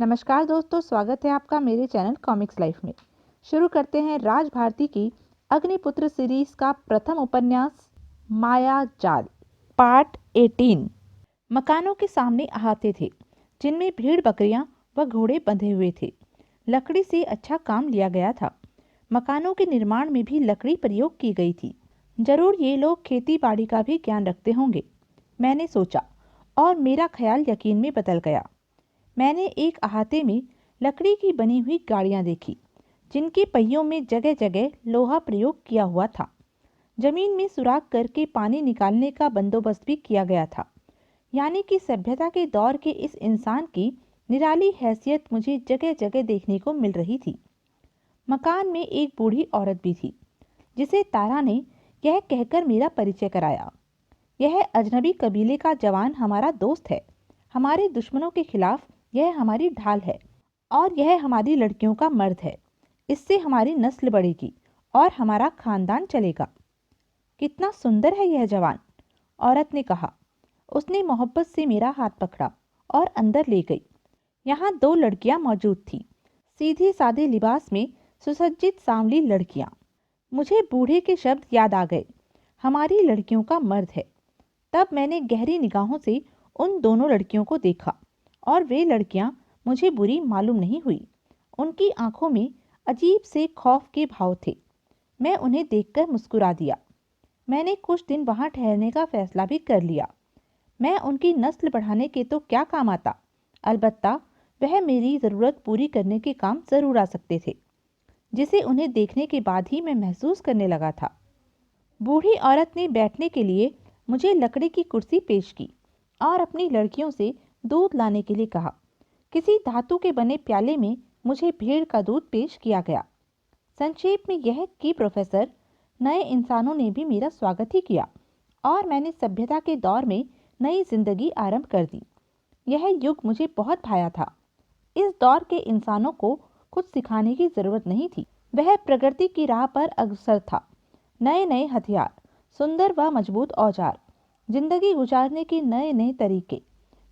नमस्कार दोस्तों, स्वागत है आपका मेरे चैनल कॉमिक्स लाइफ में। शुरू करते हैं राज भारती की अग्निपुत्र सीरीज का प्रथम उपन्यास माया जाल पार्ट 18। मकानों के सामने अहाते थे जिनमें भेड़ बकरियां व घोड़े बंधे हुए थे। लकड़ी से अच्छा काम लिया गया था। मकानों के निर्माण में भी लकड़ी प्रयोग की गई थी। जरूर ये लोग खेती बाड़ी का भी ज्ञान रखते होंगे, मैंने सोचा, और मेरा ख्याल यकीन में बदल गया। मैंने एक अहाते में लकड़ी की बनी हुई गाड़ियां देखी जिनके पहियों में जगह जगह लोहा प्रयोग किया हुआ था। जमीन में सुराख करके पानी निकालने का बंदोबस्त भी किया गया था। यानी कि सभ्यता के दौर के इस इंसान की निराली हैसियत मुझे जगह जगह देखने को मिल रही थी। मकान में एक बूढ़ी औरत भी थी जिसे तारा ने यह कहकर मेरा परिचय कराया, यह अजनबी कबीले का जवान हमारा दोस्त है। हमारे दुश्मनों के खिलाफ यह हमारी ढाल है और यह हमारी लड़कियों का मर्द है। इससे हमारी नस्ल बढ़ेगी और हमारा खानदान चलेगा। कितना सुंदर है यह जवान, औरत ने कहा। उसने मोहब्बत से मेरा हाथ पकड़ा और अंदर ले गई। यहाँ 2 लड़कियां मौजूद थीं, सीधे सादे लिबास में सुसज्जित सांवली लड़कियां। मुझे बूढ़े के शब्द याद आ गए, हमारी लड़कियों का मर्द है। तब मैंने गहरी निगाहों से उन दोनों लड़कियों को देखा और वे लड़कियां मुझे बुरी मालूम नहीं हुई। उनकी आंखों में अजीब से खौफ के भाव थे। मैं उन्हें देखकर मुस्कुरा दिया। मैंने कुछ दिन वहां ठहरने का फैसला भी कर लिया। मैं उनकी नस्ल बढ़ाने के तो क्या काम आता, अलबत्ता वह मेरी ज़रूरत पूरी करने के काम ज़रूर आ सकते थे, जिसे उन्हें देखने के बाद ही मैं महसूस करने लगा था। बूढ़ी औरत ने बैठने के लिए मुझे लकड़ी की कुर्सी पेश की और अपनी लड़कियों से दूध लाने के लिए कहा। किसी धातु के बने प्याले में मुझे भेड़ का दूध पेश किया गया। संक्षेप में यह कि प्रोफेसर, नए इंसानों ने भी मेरा स्वागत ही किया और मैंने सभ्यता के दौर में नई जिंदगी आरंभ कर दी। यह युग मुझे बहुत भाया था। इस दौर के इंसानों को कुछ सिखाने की जरूरत नहीं थी। वह प्रगति की राह पर अग्रसर था। नए नए हथियार, सुंदर व मजबूत औजार, जिंदगी गुजारने के नए नए तरीके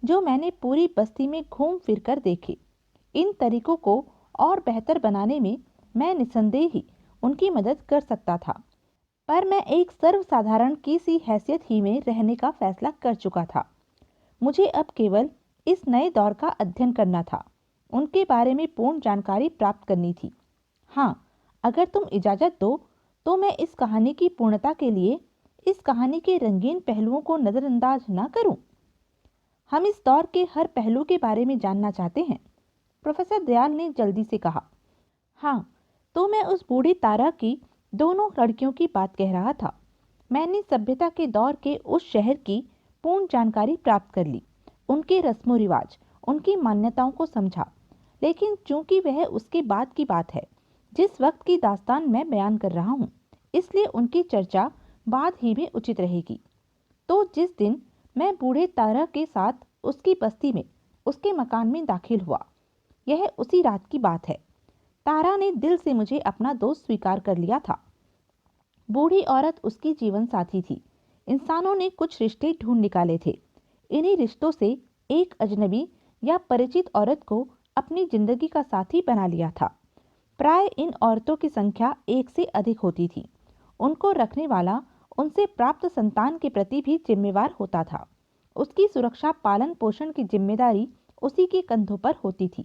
जो मैंने पूरी बस्ती में घूम फिर कर देखे। इन तरीकों को और बेहतर बनाने में मैं निसंदेह ही उनकी मदद कर सकता था, पर मैं एक सर्वसाधारण की सी हैसियत ही में रहने का फैसला कर चुका था। मुझे अब केवल इस नए दौर का अध्ययन करना था, उनके बारे में पूर्ण जानकारी प्राप्त करनी थी। हाँ, अगर तुम इजाज़त दो तो मैं इस कहानी की पूर्णता के लिए इस कहानी के रंगीन पहलुओं को नज़रअंदाज न करूं। हम इस दौर के हर पहलू के बारे में जानना चाहते हैं, प्रोफेसर दयाल ने जल्दी से कहा। हाँ, तो मैं उस बूढ़ी तारा की दोनों लड़कियों की बात कह रहा था। मैंने सभ्यता के दौर के उस शहर की पूर्ण जानकारी प्राप्त कर ली, उनके रस्मों रिवाज, उनकी मान्यताओं को समझा। लेकिन चूंकि वह उसके बाद की बात है जिस वक्त की दास्तान मैं बयान कर रहा हूँ, इसलिए उनकी चर्चा बाद ही में उचित रहेगी। तो जिस दिन मैं बूढ़े तारा के साथ उसकी बस्ती में उसके मकान में दाखिल हुआ, यह उसी रात की बात है। तारा ने दिल से मुझे अपना दोस्त स्वीकार कर लिया था। बूढ़ी औरत उसकी जीवन साथी थी। इंसानों ने कुछ रिश्ते ढूंढ निकाले थे। इन्हीं रिश्तों से एक अजनबी या परिचित औरत को अपनी जिंदगी का साथी बना लिया था। प्राय इन औरतों की संख्या 1 से अधिक होती थी। उनको रखने वाला उनसे प्राप्त संतान के प्रति भी जिम्मेवार होता था। उसकी सुरक्षा पालन पोषण की जिम्मेदारी उसी के कंधों पर होती थी।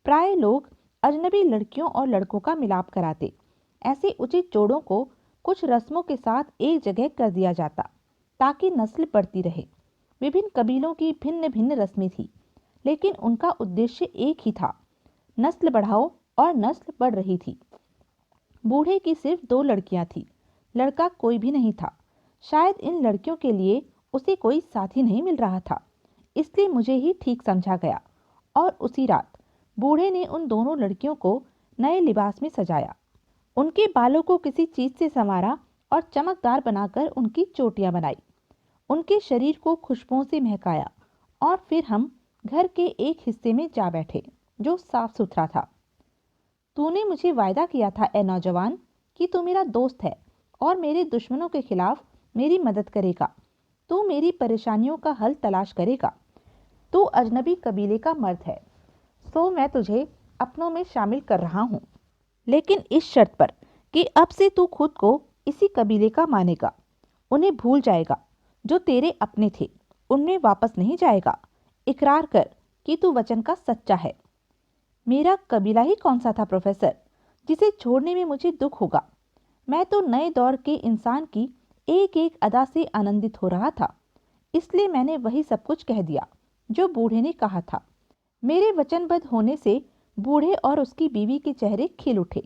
प्राय लोग अजनबी लड़कियों और लड़कों का मिलाप कराते। ऐसे उचित जोड़ों को कुछ रस्मों के साथ एक जगह कर दिया जाता ताकि नस्ल बढ़ती रहे। विभिन्न कबीलों की भिन्न भिन्न रस्में थी, लेकिन उनका उद्देश्य एक ही था, नस्ल बढ़ाओ, और नस्ल बढ़ रही थी। बूढ़े की सिर्फ 2 लड़कियां थीं, लड़का कोई भी नहीं था। शायद इन लड़कियों के लिए उसे कोई साथी नहीं मिल रहा था, इसलिए मुझे ही ठीक समझा गया। और उसी रात बूढ़े ने उन दोनों लड़कियों को नए लिबास में सजाया, उनके बालों को किसी चीज से संवारा और चमकदार बनाकर उनकी चोटियां बनाई, उनके शरीर को खुशबुओं से महकाया, और फिर हम घर के एक हिस्से में जा बैठे जो साफ सुथरा था। तूने मुझे वायदा किया था ए नौजवान कि तू मेरा दोस्त है और मेरे दुश्मनों के खिलाफ मेरी मदद करेगा। तू मेरी परेशानियों का हल तलाश करेगा। तू अजनबी कबीले का मर्द है, सो मैं तुझे अपनों में शामिल कर रहा हूँ, लेकिन इस शर्त पर कि अब से तू खुद को इसी कबीले का मानेगा, उन्हें भूल जाएगा जो तेरे अपने थे, उनमें वापस नहीं जाएगा। इकरार कर कि तू वचन का सच्चा है। मेरा कबीला ही कौन सा था प्रोफेसर, जिसे छोड़ने में मुझे दुख होगा। मैं तो नए दौर के इंसान की एक एक अदा से आनंदित हो रहा था, इसलिए मैंने वही सब कुछ कह दिया जो बूढ़े ने कहा था। मेरे वचनबद्ध होने से बूढ़े और उसकी बीवी के चेहरे खिल उठे।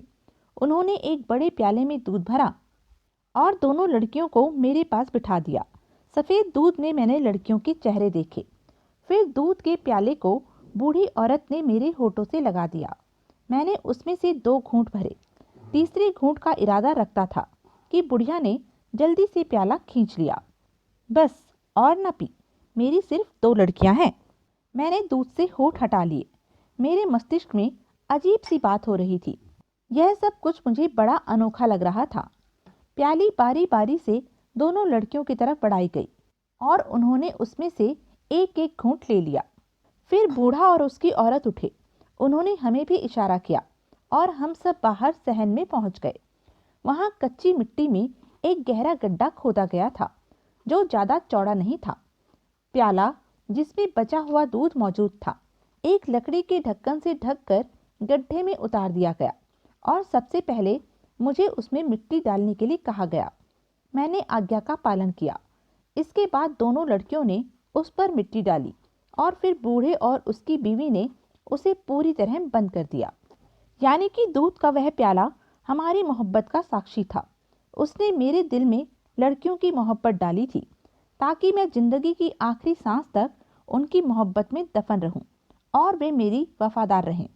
उन्होंने एक बड़े प्याले में दूध भरा और दोनों लड़कियों को मेरे पास बिठा दिया। सफ़ेद दूध में मैंने लड़कियों के चेहरे देखे। फिर दूध के प्याले को बूढ़ी औरत ने मेरे होठों से लगा दिया। मैंने उसमें से 2 घूंट भरे। तीसरे घूंट का इरादा रखता था कि बुढ़िया ने जल्दी से प्याला खींच लिया। बस और न पी, मेरी सिर्फ 2 लड़कियां हैं। मैंने दूध से होठ हटा लिए। मेरे मस्तिष्क में अजीब सी बात हो रही थी। यह सब कुछ मुझे बड़ा अनोखा लग रहा था। प्याली बारी बारी से दोनों लड़कियों की तरफ बढ़ाई गई और उन्होंने उसमें से एक एक घूंट ले लिया। फिर बूढ़ा और उसकी औरत उठे। उन्होंने हमें भी इशारा किया और हम सब बाहर सहन में पहुंच गए। वहां कच्ची मिट्टी में एक गहरा गड्ढा खोदा गया था जो ज्यादा चौड़ा नहीं था। प्याला जिसमें बचा हुआ दूध मौजूद था एक लकड़ी के ढक्कन से ढककर गड्ढे में उतार दिया गया और सबसे पहले मुझे उसमें मिट्टी डालने के लिए कहा गया। मैंने आज्ञा का पालन किया। इसके बाद दोनों लड़कियों ने उस पर मिट्टी डाली और फिर बूढ़े और उसकी बीवी ने उसे पूरी तरह बंद कर दिया। यानी कि दूध का वह प्याला हमारी मोहब्बत का साक्षी था। उसने मेरे दिल में लड़कियों की मोहब्बत डाली थी ताकि मैं जिंदगी की आखिरी सांस तक उनकी मोहब्बत में दफन रहूं और वे मेरी वफादार रहें।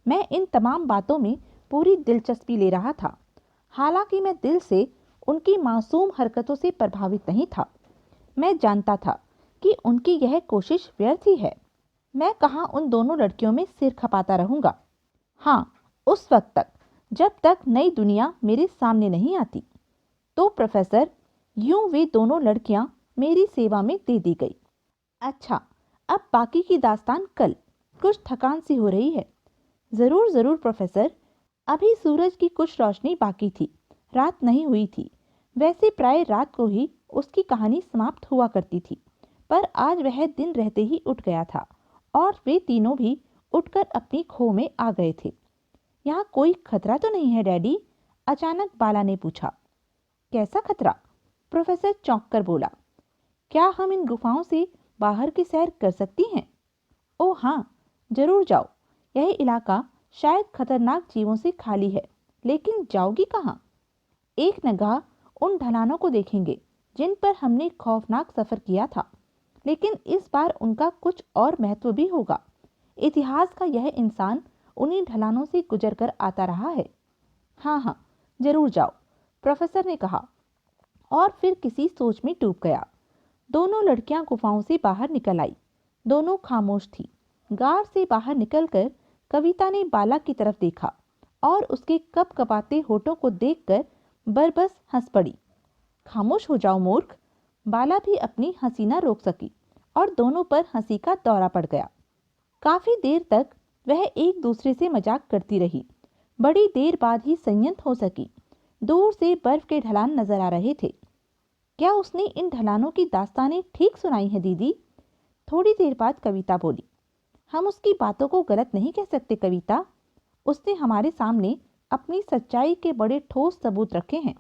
मैं इन तमाम बातों में पूरी दिलचस्पी ले रहा था, हालांकि मैं दिल से उनकी मासूम हरकतों से प्रभावित नहीं था। मैं जानता था कि उनकी यह कोशिश व्यर्थ ही है। मैं कहाँ उन दोनों लड़कियों में सिर खपाता रहूंगा। हाँ, उस वक्त तक जब तक नई दुनिया मेरे सामने नहीं आती। तो प्रोफेसर, यूं वे दोनों लड़कियां मेरी सेवा में दे दी गई। अच्छा, अब बाकी की दास्तान कल। कुछ थकान सी हो रही है। जरूर जरूर प्रोफेसर। अभी सूरज की कुछ रोशनी बाकी थी, रात नहीं हुई थी। वैसे प्राय रात को ही उसकी कहानी समाप्त हुआ करती थी, पर आज वह दिन रहते ही उठ गया था और वे तीनों भी उठकर अपनी खो में आ गए थे। यहाँ कोई खतरा तो नहीं है डैडी? अचानक बाला ने पूछा। कैसा खतरा? प्रोफेसर चौंक कर बोला। क्या हम इन गुफाओं से बाहर की सैर कर सकती हैं? ओह हाँ, जरूर जाओ। यह इलाका शायद खतरनाक जीवों से खाली है, लेकिन जाओगी कहाँ? एक निगाह उन ढलानों को देखेंगे जिन पर हमने खौफनाक सफर किया था, लेकिन इस बार उनका कुछ और महत्व भी होगा। इतिहास का यह इंसान उन्हीं ढलानों से गुजर कर आता रहा है। हाँ हाँ, जरूर जाओ, प्रोफेसर ने कहा और फिर किसी सोच में डूब गया। दोनों लड़कियां गुफाओं से बाहर निकल आई। दोनों खामोश थी। गार से बाहर निकलकर कविता ने बाला की तरफ देखा और उसके कपकपाते होठों को देखकर बरबस हंस पड़ी। खामोश हो जाओ मूर्ख। बाला भी अपनी हंसी न रोक सकी और दोनों पर हंसी का दौरा पड़ गया। काफी देर तक वह एक दूसरे से मजाक करती रही। बड़ी देर बाद ही संयत हो सकी। दूर से बर्फ के ढलान नजर आ रहे थे। क्या उसने इन ढलानों की दास्तानें ठीक सुनाई है दीदी? थोड़ी देर बाद कविता बोली। हम उसकी बातों को गलत नहीं कह सकते कविता। उसने हमारे सामने अपनी सच्चाई के बड़े ठोस सबूत रखे हैं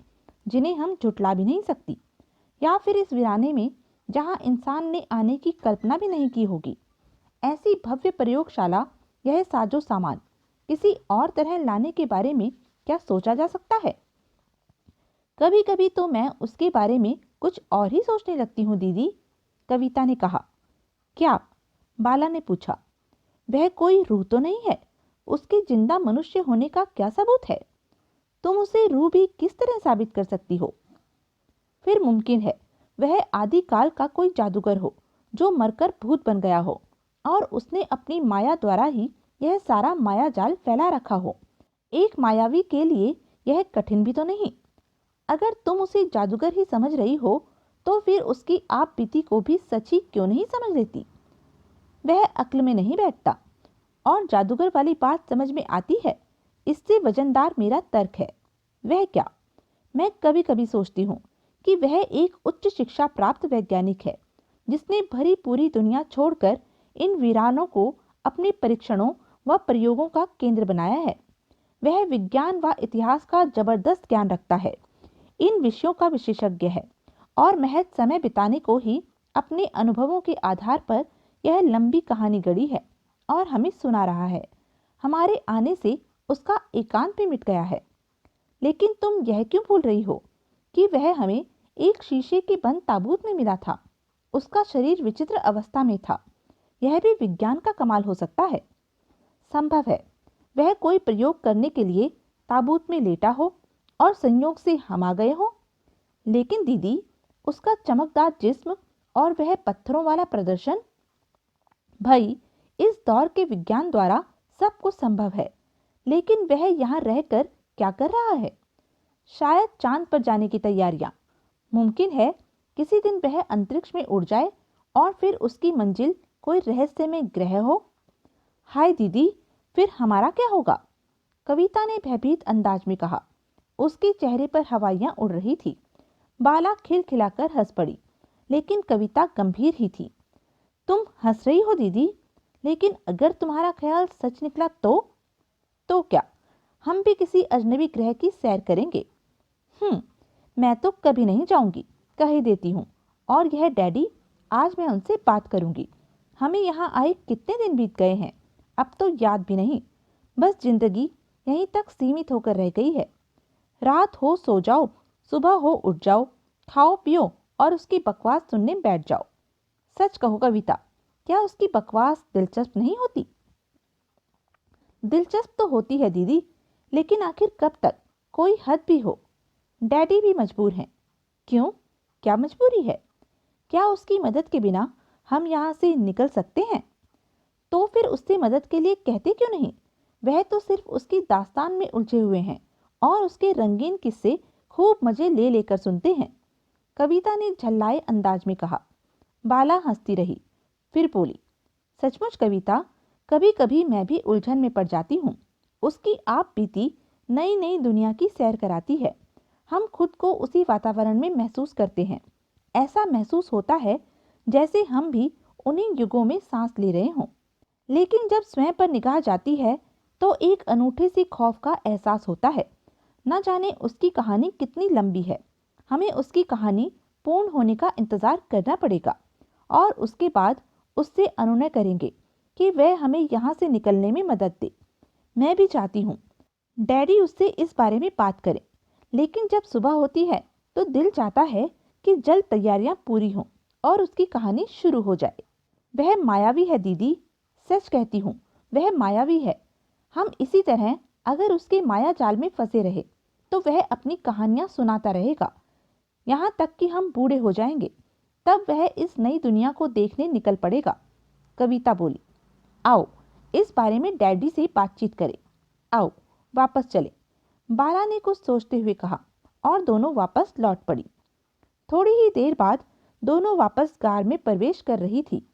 जिन्हें हम झुटला भी नहीं सकती। या फिर इस वीराने में जहां इंसान ने आने की कल्पना भी नहीं की होगी, ऐसी भव्य प्रयोगशाला, यह साजो सामान किसी और तरह लाने के बारे में क्या सोचा जा सकता है? कभी कभी तो मैं उसके बारे में कुछ और ही सोचने लगती हूँ दीदी, कविता ने कहा। क्या? बाला ने पूछा। वह कोई रूह तो नहीं है? उसके जिंदा मनुष्य होने का क्या सबूत है? तुम उसे रूह भी किस तरह साबित कर सकती हो? फिर मुमकिन है वह आदिकाल का कोई जादूगर हो जो मरकर भूत बन गया हो और उसने अपनी माया द्वारा ही यह सारा माया जाल फैला रखा हो। एक मायावी के लिए यह कठिन भी तो नहीं। अगर तुम उसे जादूगर ही समझ रही हो तो फिर उसकी आप बीती को भी सच ही क्यों नहीं समझ लेती? वह अक्ल में नहीं बैठता और जादूगर वाली बात समझ में आती है, इससे वजनदार मेरा तर्क है। वह क्या? मैं कभी कभी सोचती हूँ कि वह एक उच्च शिक्षा प्राप्त वैज्ञानिक है जिसने भरी पूरी दुनिया छोड़कर इन वीरानों को अपने परीक्षणों व प्रयोगों का केंद्र बनाया है। वह विज्ञान व इतिहास का जबरदस्त ज्ञान रखता है, इन विषयों का विशेषज्ञ है और महज समय बिताने को ही अपने अनुभवों के आधार पर यह लंबी कहानी गढ़ी है और हमें सुना रहा है। हमारे आने से उसका एकांत भी मिट गया है। लेकिन तुम यह क्यों भूल रही हो कि वह हमें एक शीशे के बंद ताबूत में मिला था। उसका शरीर विचित्र अवस्था में था। यह भी विज्ञान का कमाल हो सकता है। संभव है वह कोई प्रयोग करने के लिए ताबूत में लेटा हो और संयोग से हम आ गए हो। लेकिन दीदी, उसका चमकदार जिस्म और वह पत्थरों वाला प्रदर्शन। भाई, इस दौर के विज्ञान द्वारा सब कुछ संभव है, लेकिन वह यहाँ रहकर क्या कर रहा है? शायद चांद पर जाने की तैयारियां। मुमकिन है किसी दिन वह अंतरिक्ष में उड़ जाए और फिर उसकी मंजिल कोई रहस्यमय ग्रह हो। हाय दीदी, फिर हमारा क्या होगा? कविता ने भयभीत अंदाज में कहा। उसके चेहरे पर हवाइयां उड़ रही थी। बाला खिलखिलाकर हंस पड़ी, लेकिन कविता गंभीर ही थी। तुम हंस रही हो दीदी, लेकिन अगर तुम्हारा ख्याल सच निकला तो क्या हम भी किसी अजनबी ग्रह की सैर करेंगे? मैं तो कभी नहीं जाऊंगी, कह ही देती हूँ। और यह डैडी, आज मैं उनसे बात करूंगी। हमें यहाँ आए कितने दिन बीत गए हैं, अब तो याद भी नहीं। बस जिंदगी यहीं तक सीमित होकर रह गई है। रात हो सो जाओ, सुबह हो उठ जाओ, खाओ पियो और उसकी बकवास सुनने बैठ जाओ। सच कहो कविता, क्या उसकी बकवास दिलचस्प नहीं होती? दिलचस्प तो होती है दीदी, लेकिन आखिर कब तक? कोई हद भी हो। डैडी भी मजबूर हैं। क्यों? क्या मजबूरी है? क्या उसकी मदद के बिना हम यहाँ से निकल सकते हैं? तो फिर उससे मदद के लिए कहते क्यों नहीं? वह तो सिर्फ उसकी दास्तान में उलझे हुए हैं और उसके रंगीन किस्से खूब मजे ले लेकर सुनते हैं। कविता ने झल्लाए अंदाज में कहा। बाला हंसती रही, फिर बोली, सचमुच कविता, कभी कभी मैं भी उलझन में पड़ जाती हूँ। उसकी आप बीती नई नई दुनिया की सैर कराती है। हम खुद को उसी वातावरण में महसूस करते हैं। ऐसा महसूस होता है जैसे हम भी उन्हीं युगों में सांस ले रहे हों। लेकिन जब स्वयं पर निगाह जाती है तो एक अनूठे सी खौफ का एहसास होता है। न जाने उसकी कहानी कितनी लंबी है। हमें उसकी कहानी पूर्ण होने का इंतजार करना पड़ेगा और उसके बाद उससे अनुनय करेंगे कि वह हमें यहाँ से निकलने में मदद दे। मैं भी चाहती हूँ डैडी उससे इस बारे में बात करें, लेकिन जब सुबह होती है तो दिल चाहता है कि जल्द तैयारियां पूरी हों और उसकी कहानी शुरू हो जाए। वह मायावी है दीदी, सच कहती हूँ, वह मायावी है। हम इसी तरह अगर उसके माया जाल में फंसे रहे तो वह अपनी कहानियां सुनाता रहेगा यहाँ तक कि हम बूढ़े हो जाएंगे। तब वह इस नई दुनिया को देखने निकल पड़ेगा। कविता बोली, आओ इस बारे में डैडी से बातचीत करें। आओ वापस चले। बाला ने कुछ सोचते हुए कहा और दोनों वापस लौट पड़ी। थोड़ी ही देर बाद दोनों वापस कार में प्रवेश कर रही थी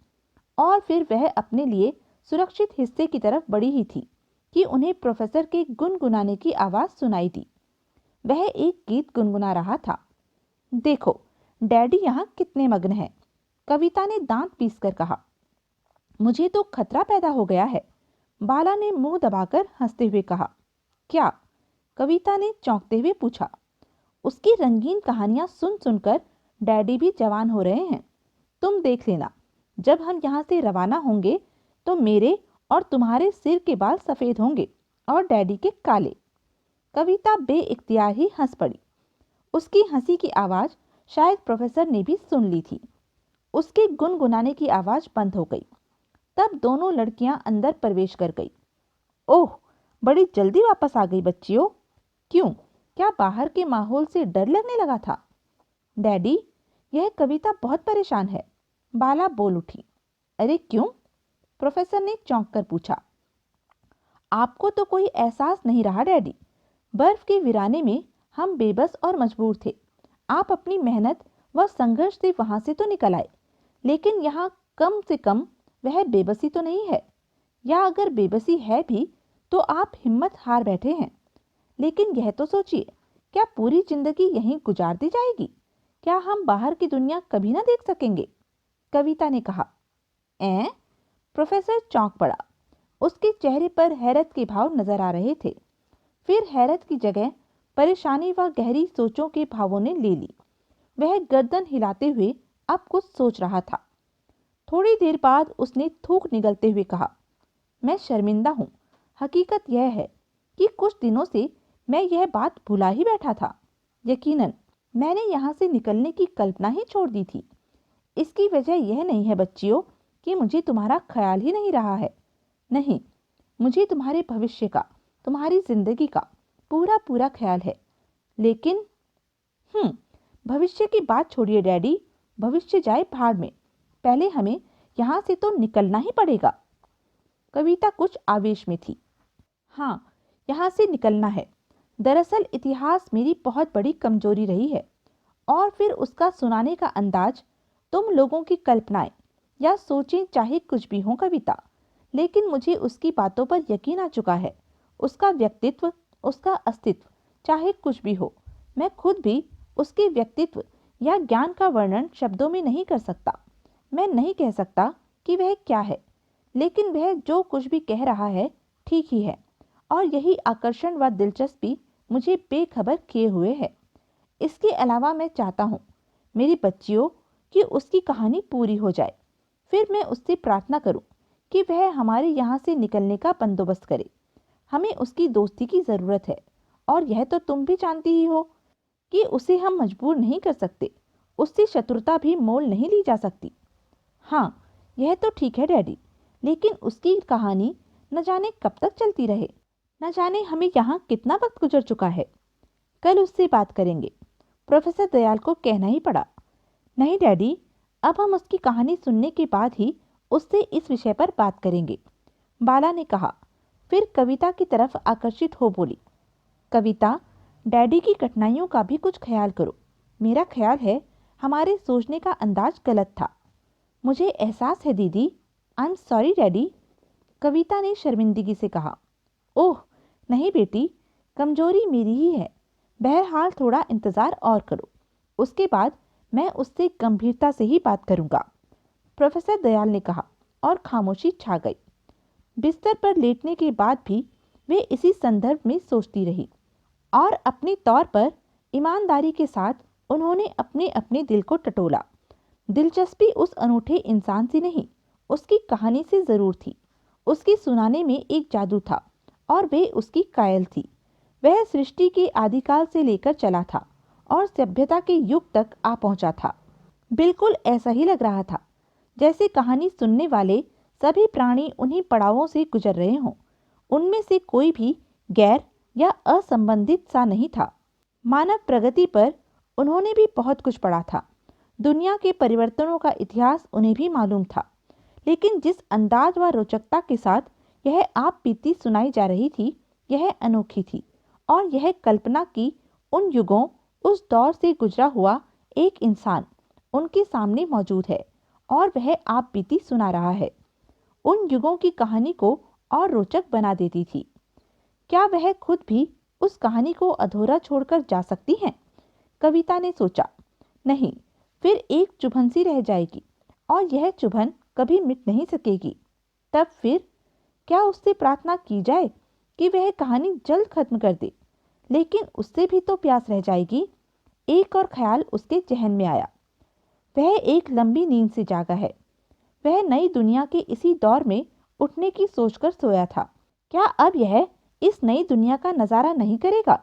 और फिर वह अपने लिए सुरक्षित हिस्से की तरफ बढ़ी ही थी कि उन्हें प्रोफेसर के गुनगुनाने की आवाज सुनाई दी। वह एक गीत गुनगुना रहा था। देखो डैडी यहाँ कितने मग्न हैं, कविता ने दांत पीसकर कहा। मुझे तो खतरा पैदा हो गया है, बाला ने मुंह दबाकर हंसते हुए कहा। क्या? कविता ने चौंकते हुए पूछा। उसकी रंगीन कहानियां सुन सुनकर डैडी भी जवान हो रहे हैं। तुम देख लेना, जब हम यहाँ से रवाना होंगे तो मेरे और तुम्हारे सिर के बाल सफेद होंगे और डैडी के काले। कविता बेइख्तियार ही हंस पड़ी। उसकी हंसी की आवाज शायद प्रोफेसर ने भी सुन ली थी। उसके गुनगुनाने की आवाज बंद हो गई। तब दोनों लड़कियां अंदर प्रवेश कर गई। ओह, बड़ी जल्दी वापस आ गई बच्चियों। क्यों? क्या बाहर के माहौल से डर लगने लगा था? डैडी, यह कविता बहुत परेशान है, बाला बोल उठी। अरे क्यों? प्रोफेसर ने चौंक कर पूछा। आपको तो कोई एहसास नहीं रहा डैडी। बर्फ के वीराने में हम बेबस और मजबूर थे। आप अपनी मेहनत व संघर्ष से वहां से तो निकल आए, लेकिन यहाँ कम से कम वह बेबसी तो नहीं है। या अगर बेबसी है भी तो आप हिम्मत हार बैठे हैं। लेकिन यह तो सोचिए, क्या पूरी जिंदगी यहीं गुजार दी जाएगी? क्या हम बाहर की दुनिया कभी ना देख सकेंगे? कविता ने कहा। ऐ प्रोफेसर चौंक पड़ा। उसके चेहरे पर हैरत के भाव नजर आ रहे थे। फिर हैरत की जगह परेशानी व गहरी सोचों के भावों ने ले ली। वह गर्दन हिलाते हुए अब कुछ सोच रहा था। थोड़ी देर बाद उसने थूक निगलते हुए कहा, मैं शर्मिंदा हूँ। हकीकत यह है कि कुछ दिनों से मैं यह बात भुला ही बैठा था। यकीनन मैंने यहाँ से निकलने की कल्पना ही छोड़ दी थी। इसकी वजह यह नहीं है बच्चियों कि मुझे तुम्हारा ख्याल ही नहीं रहा है। नहीं, मुझे तुम्हारे भविष्य का, तुम्हारी जिंदगी का पूरा पूरा ख्याल है। लेकिन भविष्य की बात छोड़िए डैडी, भविष्य जाए भाड़ में। पहले हमें यहाँ से तो निकलना ही पड़ेगा। कविता कुछ आवेश में थी। हाँ, यहाँ से निकलना है। दरअसल इतिहास मेरी बहुत बड़ी कमजोरी रही है। और फिर उसका सुनाने का अंदाज, तुम लोगों की कल्पनाएं या सोचें चाहे कुछ भी हो कविता, लेकिन मुझे उसकी बातों पर यकीन आ चुका है। उसका व्यक्तित्व, उसका अस्तित्व, चाहे कुछ भी हो, मैं खुद भी उसके व्यक्तित्व या ज्ञान का वर्णन शब्दों में नहीं कर सकता। मैं नहीं कह सकता कि वह क्या है, लेकिन वह जो कुछ भी कह रहा है ठीक ही है। और यही आकर्षण व दिलचस्पी मुझे बेखबर किए हुए है। इसके अलावा मैं चाहता हूँ मेरी बच्चियों कि उसकी कहानी पूरी हो जाए। फिर मैं उससे प्रार्थना करूँ कि वह हमारे यहाँ से निकलने का बंदोबस्त करे। हमें उसकी दोस्ती की ज़रूरत है, और यह तो तुम भी जानती ही हो कि उसे हम मजबूर नहीं कर सकते। उससे शत्रुता भी मोल नहीं ली जा सकती। हाँ, यह तो ठीक है डैडी, लेकिन उसकी कहानी न जाने कब तक चलती रहे। न जाने हमें यहाँ कितना वक्त गुजर चुका है। कल उससे बात करेंगे, प्रोफेसर दयाल को कहना ही पड़ा। नहीं डैडी, अब हम उसकी कहानी सुनने के बाद ही उससे इस विषय पर बात करेंगे, बाला ने कहा। फिर कविता की तरफ आकर्षित हो बोली, कविता, डैडी की कठिनाइयों का भी कुछ ख्याल करो। मेरा ख्याल है हमारे सोचने का अंदाज गलत था। मुझे एहसास है दीदी। आई एम सॉरी डैडी, कविता ने शर्मिंदगी से कहा। ओह नहीं बेटी, कमजोरी मेरी ही है। बहरहाल थोड़ा इंतज़ार और करो, उसके बाद मैं उससे गंभीरता से ही बात करूंगा, प्रोफेसर दयाल ने कहा, और खामोशी छा गई। बिस्तर पर लेटने के बाद भी वे इसी संदर्भ में सोचती रही, और अपने तौर पर ईमानदारी के साथ उन्होंने अपने अपने दिल को टटोला। दिलचस्पी उस अनूठे इंसान से नहीं, उसकी कहानी से ज़रूर थी। उसकी सुनाने में एक जादू था, और वे उसकी कायल थी। वह सृष्टि के आदिकाल से लेकर चला था और सभ्यता के युग तक आ पहुंचा था। बिल्कुल ऐसा ही लग रहा था जैसे कहानी सुनने वाले सभी प्राणी उन्हीं पड़ावों से गुजर रहे हों। उनमें से कोई भी गैर या असंबंधित सा नहीं था। मानव प्रगति पर उन्होंने भी बहुत कुछ पढ़ा था। दुनिया के परिवर्तनों का इतिहास उन्हें भी मालूम था। लेकिन जिस अंदाज व रोचकता के साथ यह आप बीती सुनाई जा रही थी, यह अनोखी थी। और यह कल्पना की उन युगों, उस दौर से गुजरा हुआ एक इंसान उनके सामने मौजूद है, और वह आप बीती सुना रहा है। उन युगों की कहानी को और रोचक बना देती थी। क्या वह खुद भी उस कहानी को अधूरा छोड़कर जा सकती हैं? कविता ने सोचा। नहीं, फिर एक चुभन सी रह जाएगी, और यह चुभन कभी मिट नहीं सकेगी। तब फिर क्या उससे प्रार्थना की जाए कि वह कहानी जल्द खत्म कर दे? लेकिन उससे भी तो प्यास रह जाएगी। एक और ख्याल उसके जहन में आया। वह एक लंबी नींद से जागा है। वह नई दुनिया के इसी दौर में उठने की सोचकर सोया था। क्या अब यह इस नई दुनिया का नज़ारा नहीं करेगा?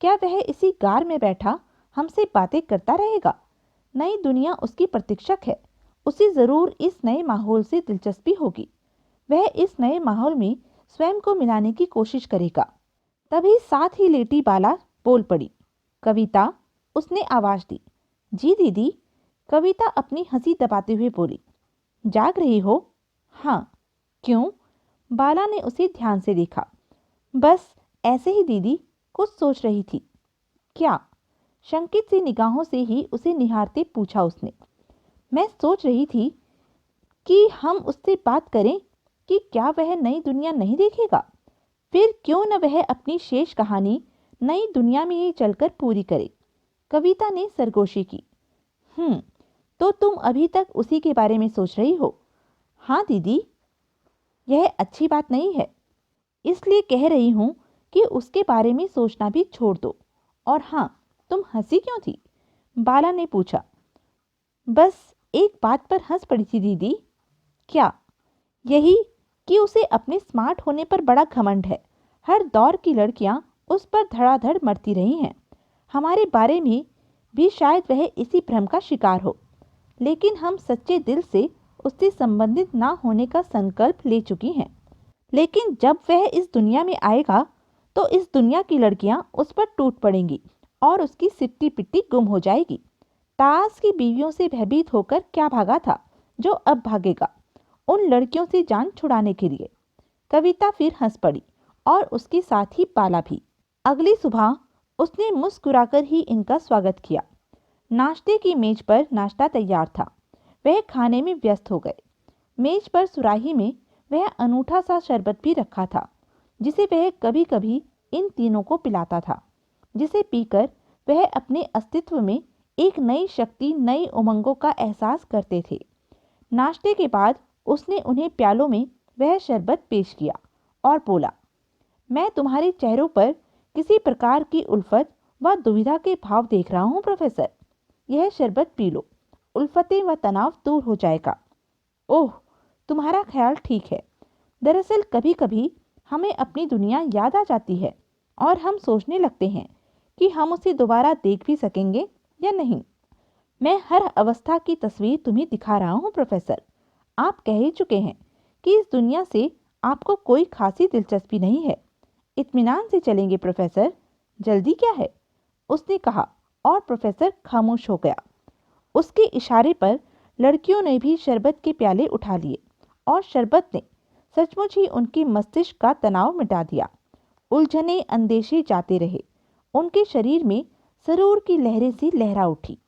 क्या वह इसी गार में बैठा हमसे बातें करता रहेगा? नई दुनिया उसकी प्रतीक्षक है। उसे ज़रूर इस नए माहौल से दिलचस्पी होगी। वह इस नए माहौल में स्वयं को मिलाने की कोशिश करेगा। तभी साथ ही लेटी बाला बोल पड़ी। कविता, उसने आवाज़ दी। जी दीदी, कविता अपनी हंसी दबाते हुए बोली। जाग रही हो? हाँ। क्यों? बाला ने उसे ध्यान से देखा। बस ऐसे ही दीदी, कुछ सोच रही थी। क्या? शंकित सी निगाहों से ही उसे निहारते पूछा उसने। मैं सोच रही थी कि हम उससे बात करें, कि क्या वह नई दुनिया नहीं देखेगा? फिर क्यों न वह अपनी शेष कहानी नई दुनिया में ही चलकर पूरी करे। कविता ने सरगोशी की। तो तुम अभी तक उसी के बारे में सोच रही हो? हाँ दीदी, यह अच्छी बात नहीं है, इसलिए कह रही हूँ कि उसके बारे में सोचना भी छोड़ दो। और हाँ, तुम हंसी क्यों थी? बाला ने पूछा। बस एक बात पर हंस पड़ी थी दीदी। क्या? यही कि उसे अपने स्मार्ट होने पर बड़ा घमंड है। हर दौर की लड़कियां उस पर धड़ाधड़ मरती रही हैं। हमारे बारे में भी शायद वह इसी भ्रम का शिकार हो, लेकिन हम सच्चे दिल से उससे संबंधित ना होने का संकल्प ले चुकी हैं। लेकिन जब वह इस दुनिया में आएगा तो इस दुनिया की लड़कियां उस पर टूट पड़ेंगी और उसकी सिट्टी पिट्टी गुम हो जाएगी। ताश की बीवियों से भयभीत होकर क्या भागा था जो अब भागेगा उन लड़कियों से जान छुड़ाने के लिए। कविता फिर हंस पड़ी और उसके साथ ही बाला भी। अगली सुबह उसने मुस्कुराकर ही इनका स्वागत किया। नाश्ते की मेज पर नाश्ता तैयार था। वह खाने में व्यस्त हो गए। मेज पर सुराही में वह अनूठा सा शरबत भी रखा था, जिसे वह कभी कभी इन तीनों को पिलाता था, जिसे पीकर वह अपने अस्तित्व में एक नई शक्ति, नई उमंगों का एहसास करते थे। नाश्ते के बाद उसने उन्हें प्यालों में वह शरबत पेश किया और बोला, मैं तुम्हारे चेहरों पर किसी प्रकार की उल्फत व दुविधा के भाव देख रहा हूँ प्रोफेसर। यह शरबत पी लो, उल्फतें व तनाव दूर हो जाएगा। ओह, तुम्हारा ख्याल ठीक है। दरअसल कभी कभी हमें अपनी दुनिया याद आ जाती है और हम सोचने लगते हैं कि हम उसे दोबारा देख भी सकेंगे या नहीं। मैं हर अवस्था की तस्वीर तुम्हें दिखा रहा हूँ प्रोफेसर। आप कह ही चुके हैं कि इस दुनिया से आपको कोई खासी दिलचस्पी नहीं है। इत्मीनान से चलेंगे प्रोफेसर, जल्दी क्या है? उसने कहा और प्रोफेसर खामोश हो गया। उसके इशारे पर लड़कियों ने भी शरबत के प्याले उठा लिए और शरबत ने सचमुच ही उनके मस्तिष्क का तनाव मिटा दिया। उलझने अंदेशे जाते रहे। उनके शरीर में सरूर की लहरें सी लहरा उठी।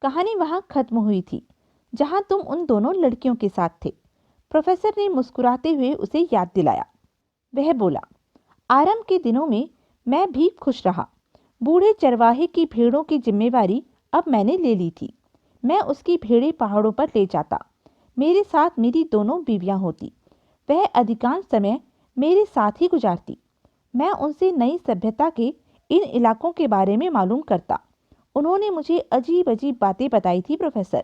कहानी वहां खत्म हुई थी जहां तुम उन दोनों लड़कियों के साथ थे। प्रोफेसर ने मुस्कुराते हुए उसे याद दिलाया। वह बोला, आरंभ के दिनों में मैं भी खुश रहा। बूढ़े चरवाहे की भेड़ों की जिम्मेवारी अब मैंने ले ली थी। मैं उसकी भेड़ें पहाड़ों पर ले जाता। मेरे साथ मेरी दोनों बीवियां होती। वह अधिकांश समय मेरे साथ ही गुजारती। मैं उनसे नई सभ्यता के इन इलाकों के बारे में मालूम करता। उन्होंने मुझे अजीब अजीब बातें बताई थी प्रोफेसर।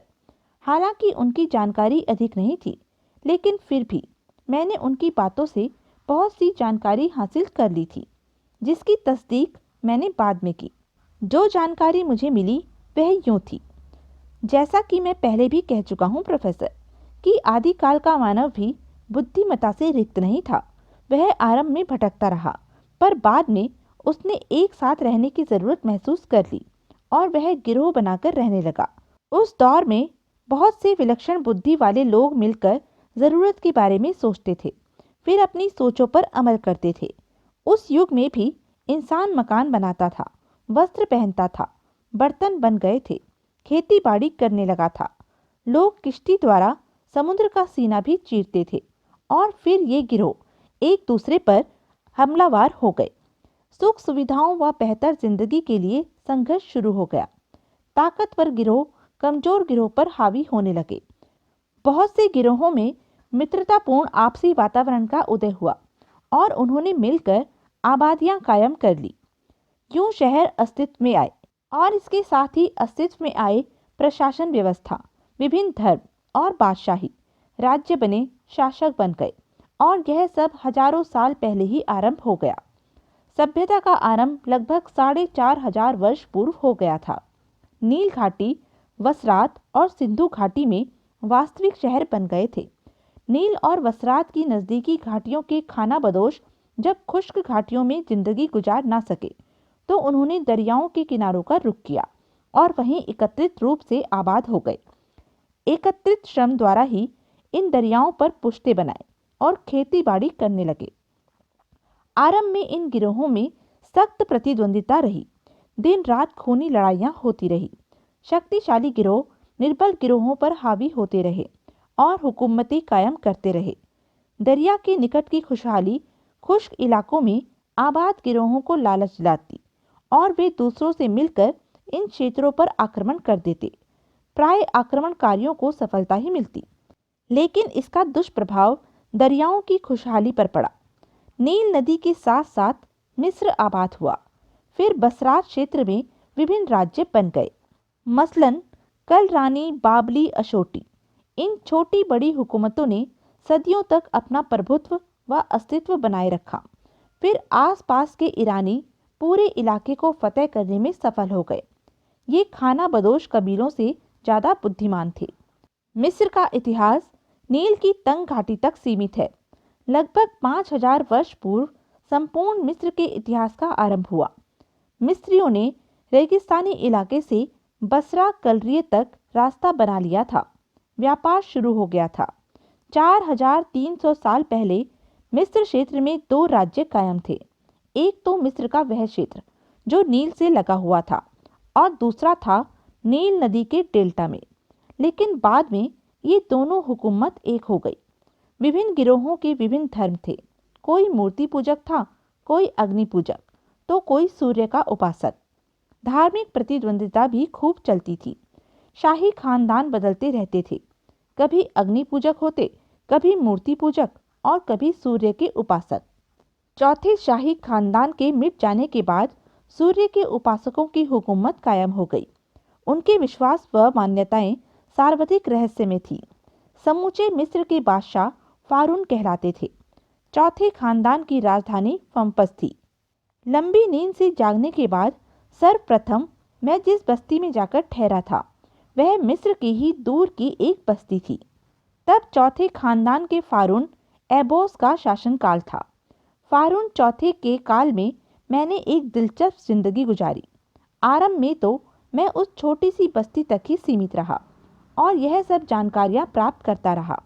हालांकि उनकी जानकारी अधिक नहीं थी, लेकिन फिर भी मैंने उनकी बातों से बहुत सी जानकारी हासिल कर ली थी, जिसकी तस्दीक मैंने बाद में की। जो जानकारी मुझे मिली वह यूं थी, जैसा कि मैं पहले भी कह चुका हूं प्रोफेसर, कि आदिकाल का मानव भी बुद्धिमत्ता से रिक्त नहीं था। वह आरंभ में भटकता रहा, पर बाद में उसने एक साथ रहने की जरूरत महसूस कर ली और वह गिरोह बनाकर रहने लगा। उस दौर में बहुत से विलक्षण बुद्धि वाले लोग मिलकर जरूरत के बारे में सोचते थे, फिर अपनी सोचों पर अमल करते थे। उस युग में भी इंसान मकान बनाता था, वस्त्र पहनता था, बर्तन बन गए थे, खेती बाड़ी करने लगा था। लोग किश्ती द्वारा समुद्र का सीना भी चीरते थे और फिर ये गिरोह एक दूसरे पर हमलावर हो गए। सुख सुविधाओं व बेहतर जिंदगी के लिए संघर्ष शुरू हो गया। ताकतवर गिरोह कमजोर गिरोह पर हावी होने लगे। बहुत से गिरोहों में मित्रतापूर्ण आपसी वातावरण का उदय हुआ और उन्होंने मिलकर आबादियां कायम कर ली। यूं शहर अस्तित्व में आए और इसके साथ ही अस्तित्व में आए प्रशासन व्यवस्था, विभिन्न धर्म और बादशाही, राज्य बने, शासक बन गए और यह सब हजारों साल पहले ही आरंभ हो गया। सभ्यता का आरंभ लगभग 4500 वर्ष पूर्व हो गया था। नील घाटी, वसरात और सिंधु घाटी में वास्तविक शहर बन गए थे। नील और वसरात की नज़दीकी घाटियों के खानाबदोश जब खुश्क घाटियों में जिंदगी गुजार ना सके तो उन्होंने दरियाओं के किनारों का रुख किया और वहीं एकत्रित रूप से आबाद हो गए। एकत्रित श्रम द्वारा ही इन दरियाओं पर पुश्ते बनाए और खेती बाड़ी करने लगे। आरंभ में इन गिरोहों में सख्त प्रतिद्वंदिता रही। दिन रात खूनी लड़ाइयां होती रही। शक्तिशाली गिरोह निर्बल गिरोहों पर हावी होते रहे और हुकूमतें कायम करते रहे। दरिया के निकट की खुशहाली खुश्क इलाकों में आबाद गिरोहों को लालच दिलाती और वे दूसरों से मिलकर इन क्षेत्रों पर आक्रमण कर देते। प्राय आक्रमणकारियों को सफलता ही मिलती, लेकिन इसका दुष्प्रभाव दरियाओं की खुशहाली पर पड़ा। नील नदी के साथ साथ मिस्र आबाद हुआ। फिर बसरात क्षेत्र में विभिन्न राज्य बन गए, मसलन कलरानी, बाबली, अशोटी। इन छोटी बड़ी हुकूमतों ने सदियों तक अपना प्रभुत्व व अस्तित्व बनाए रखा। फिर आसपास के ईरानी पूरे इलाके को फतेह करने में सफल हो गए। ये खाना बदोश कबीलों से ज़्यादा बुद्धिमान थे। मिस्र का इतिहास नील की तंग घाटी तक सीमित है। लगभग 5000 वर्ष पूर्व संपूर्ण मिस्र के इतिहास का आरंभ हुआ। मिस्रियों ने रेगिस्तानी इलाके से बसरा कलरिए तक रास्ता बना लिया था। व्यापार शुरू हो गया था। 4300 साल पहले मिस्र क्षेत्र में 2 राज्य कायम थे। एक तो मिस्र का वह क्षेत्र जो नील से लगा हुआ था और दूसरा था नील नदी के डेल्टा में। लेकिन बाद में ये दोनों हुकूमत एक हो गई। विभिन्न गिरोहों के विभिन्न धर्म थे। कोई मूर्ति पूजक था, कोई अग्नि पूजक, तो कोई सूर्य का उपासक। धार्मिक प्रतिद्वंदिता भी खूब चलती थी। शाही खानदान बदलते रहते थे। कभी अग्नि पूजक होते, कभी मूर्ति पूजक और कभी सूर्य के उपासक। चौथे शाही खानदान के मिट जाने के बाद सूर्य के उपासकों की हुकूमत कायम हो गई। उनके विश्वास व मान्यताएं सार्वधिक रहस्य में थी। समूचे मिस्र के बादशाह फारून कहलाते थे। चौथे खानदान की राजधानी फम्पस थी। लंबी नींद से जागने के बाद सर्वप्रथम मैं जिस बस्ती में जाकर ठहरा था वह मिस्र की ही दूर की एक बस्ती थी। तब चौथे खानदान के फारून एबोस का शासनकाल था। फारून चौथे के काल में मैंने एक दिलचस्प जिंदगी गुजारी। आरंभ में तो मैं उस छोटी सी बस्ती तक ही सीमित रहा और यह सब जानकारियां प्राप्त करता रहा।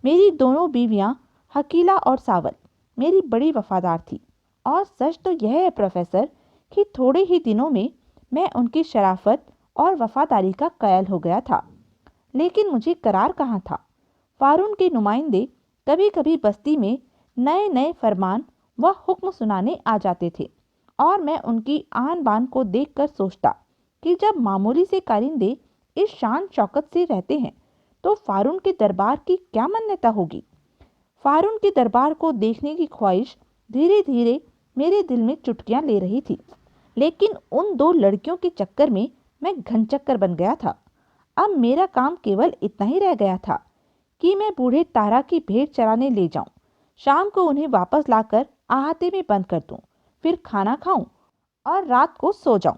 मेरी दोनों बीवियां हकीला और सावल मेरी बड़ी वफादार थी और सच तो यह है प्रोफेसर कि थोड़े ही दिनों में मैं उनकी शराफत और वफादारी का कायल हो गया था। लेकिन मुझे करार कहाँ था। फारून के नुमाइंदे कभी कभी बस्ती में नए नए फरमान व हुक्म सुनाने आ जाते थे और मैं उनकी आन बान को देखकर सोचता कि जब मामूली से कारिंदे इस शान शौकत से रहते हैं तो फारून के दरबार की क्या मान्यता होगी। फारून के दरबार को देखने की ख्वाहिश धीरे धीरे मेरे दिल में चुटकियां ले रही थी। लेकिन उन 2 लड़कियों के चक्कर में मैं घनचक्कर बन गया था। अब मेरा काम केवल इतना ही रह गया था कि मैं बूढ़े तारा की भेड़ चराने ले जाऊं, शाम को उन्हें वापस लाकर आहते में बंद कर दूं, फिर खाना खाऊं और रात को सो जाऊं।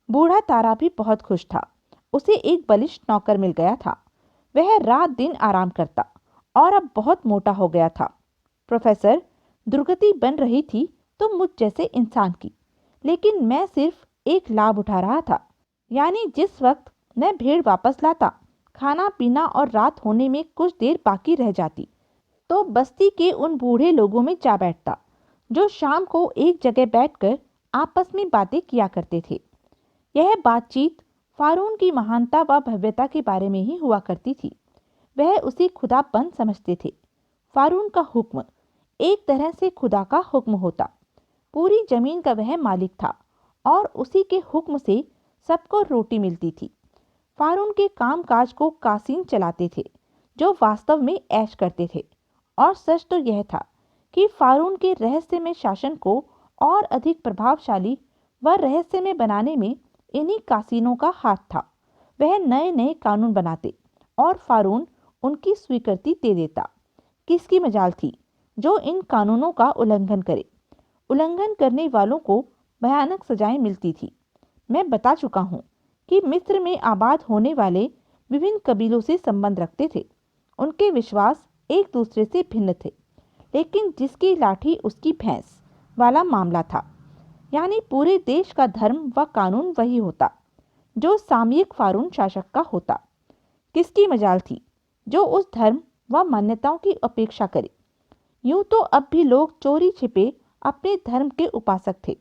बूढ़ा तारा भी बहुत खुश था। उसे एक बलिष्ठ नौकर मिल गया था। वह रात दिन आराम करता और अब बहुत मोटा हो गया था। प्रोफेसर, दुर्गति बन रही थी तो मुझ जैसे इंसान की, लेकिन मैं सिर्फ एक लाभ उठा रहा था। यानी जिस वक्त मैं भेड़ वापस लाता, खाना पीना और रात होने में कुछ देर बाकी रह जाती तो बस्ती के उन बूढ़े लोगों में जा बैठता जो शाम को एक जगह बैठकर आपस में बातें किया करते थे। यह बातचीत फारून की महानता व भव्यता के बारे में ही हुआ करती थी। वह उसे खुदापन समझते थे। फारून का हुक्म एक तरह से खुदा का हुक्म होता। पूरी जमीन का वह मालिक था और उसी के हुक्म से सबको रोटी मिलती थी। फारून के कामकाज को कासीन चलाते थे जो वास्तव में ऐश करते थे। और सच तो यह था कि फारून के रहस्यमय शासन को और अधिक प्रभावशाली व रहस्यमय बनाने में इन्हीं कासीनों का हाथ था। वह नए नए कानून बनाते और फारून उनकी स्वीकृति दे देता। किसकी मजाल थी जो इन कानूनों का उल्लंघन करे। उल्लंघन करने वालों को भयानक सजाएं मिलती थी। मैं बता चुका हूँ कि मिस्र में आबाद होने वाले विभिन्न कबीलों से संबंध रखते थे। उनके विश्वास एक दूसरे से भिन्न थे, लेकिन जिसकी लाठी उसकी भैंस वाला मामला था। यानी पूरे देश का धर्म व कानून वही होता जो सामयिक फारून शासक का होता। किसकी मजाल थी जो उस धर्म व मान्यताओं की अपेक्षा करे। यूं तो अब भी लोग चोरी छिपे अपने धर्म के उपासक थे,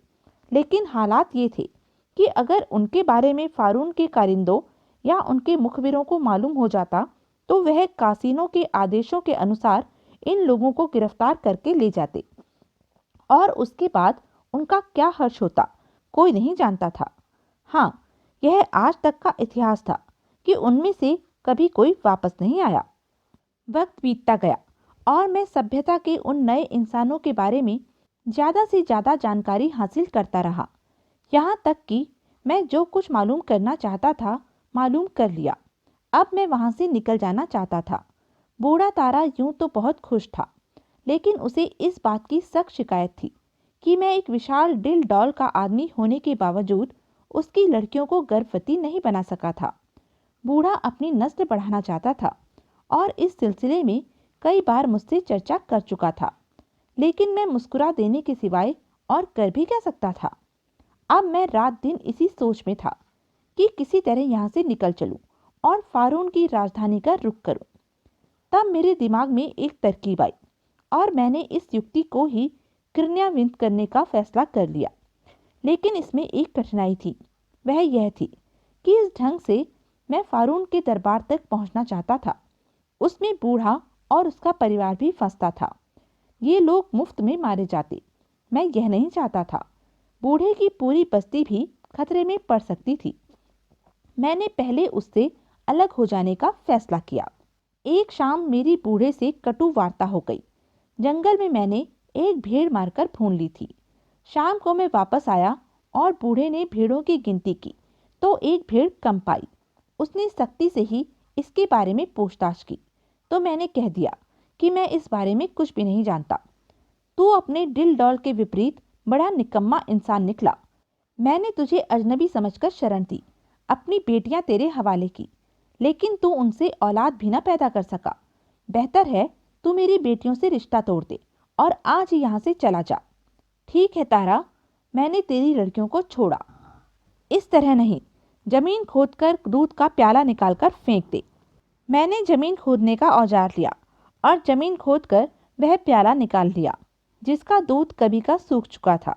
लेकिन हालात ये थे कि अगर उनके बारे में फारून के कारिंदों या उनके मुखबिरों को मालूम हो जाता तो वह कासीनों के आदेशों के अनुसार इन लोगों को गिरफ्तार करके ले जाते और उसके बाद उनका क्या हर्ष होता कोई नहीं जानता था। हाँ, यह आज तक का इतिहास था कि उनमें से कभी कोई वापस नहीं आया। वक्त बीतता गया और मैं सभ्यता के उन नए इंसानों के बारे में ज़्यादा से ज़्यादा जानकारी हासिल करता रहा, यहाँ तक कि मैं जो कुछ मालूम करना चाहता था मालूम कर लिया। अब मैं वहाँ से निकल जाना चाहता था। बूढ़ा तारा यूं तो बहुत खुश था, लेकिन उसे इस बात की सख्त शिकायत थी कि मैं एक विशाल डिल डॉल का आदमी होने के बावजूद उसकी लड़कियों को गर्भवती नहीं बना सका था। बूढ़ा अपनी नस्ल बढ़ाना चाहता था और इस सिलसिले में कई बार मुझसे चर्चा कर चुका था, लेकिन मैं मुस्कुरा देने के सिवाय और कर भी क्या सकता था। अब मैं रात दिन इसी सोच में था कि किसी तरह यहाँ से निकल चलूं और फारून की राजधानी का रुख करूं। तब मेरे दिमाग में एक तरकीब आई और मैंने इस युक्ति को ही क्रियान्वित करने का फैसला कर लिया। लेकिन इसमें एक कठिनाई थी। वह यह थी कि इस ढंग से मैं फारून के दरबार तक पहुंचना चाहता था। उसमें बूढ़ा और उसका परिवार भी फंसता था। ये लोग मुफ्त में मारे जाते। मैं यह नहीं चाहता था। बूढ़े की पूरी बस्ती भी खतरे में पड़ सकती थी। मैंने पहले उससे अलग हो जाने का फैसला किया। एक शाम मेरी बूढ़े से कटु वार्ता हो गई। जंगल में मैंने एक भेड़ मारकर भून ली थी। शाम को मैं वापस आया और बूढ़े ने भेड़ों की गिनती की तो एक भेड़ कम पाई। उसने सख्ती से ही इसके बारे में पूछताछ की तो मैंने कह दिया कि मैं इस बारे में कुछ भी नहीं जानता। तू अपने डिल डॉल के विपरीत बड़ा निकम्मा इंसान निकला। मैंने तुझे अजनबी समझकर शरण दी, अपनी बेटियां तेरे हवाले की, लेकिन तू उनसे औलाद भी ना पैदा कर सका। बेहतर है तू मेरी बेटियों से रिश्ता तोड़ दे और आज ही यहाँ से चला जा। ठीक है तारा, मैंने तेरी लड़कियों को छोड़ा। इस तरह नहीं, जमीन खोदकर दूध का प्याला निकालकर फेंक दे। मैंने जमीन खोदने का औजार लिया और जमीन खोदकर वह प्याला निकाल लिया जिसका दूध कभी का सूख चुका था।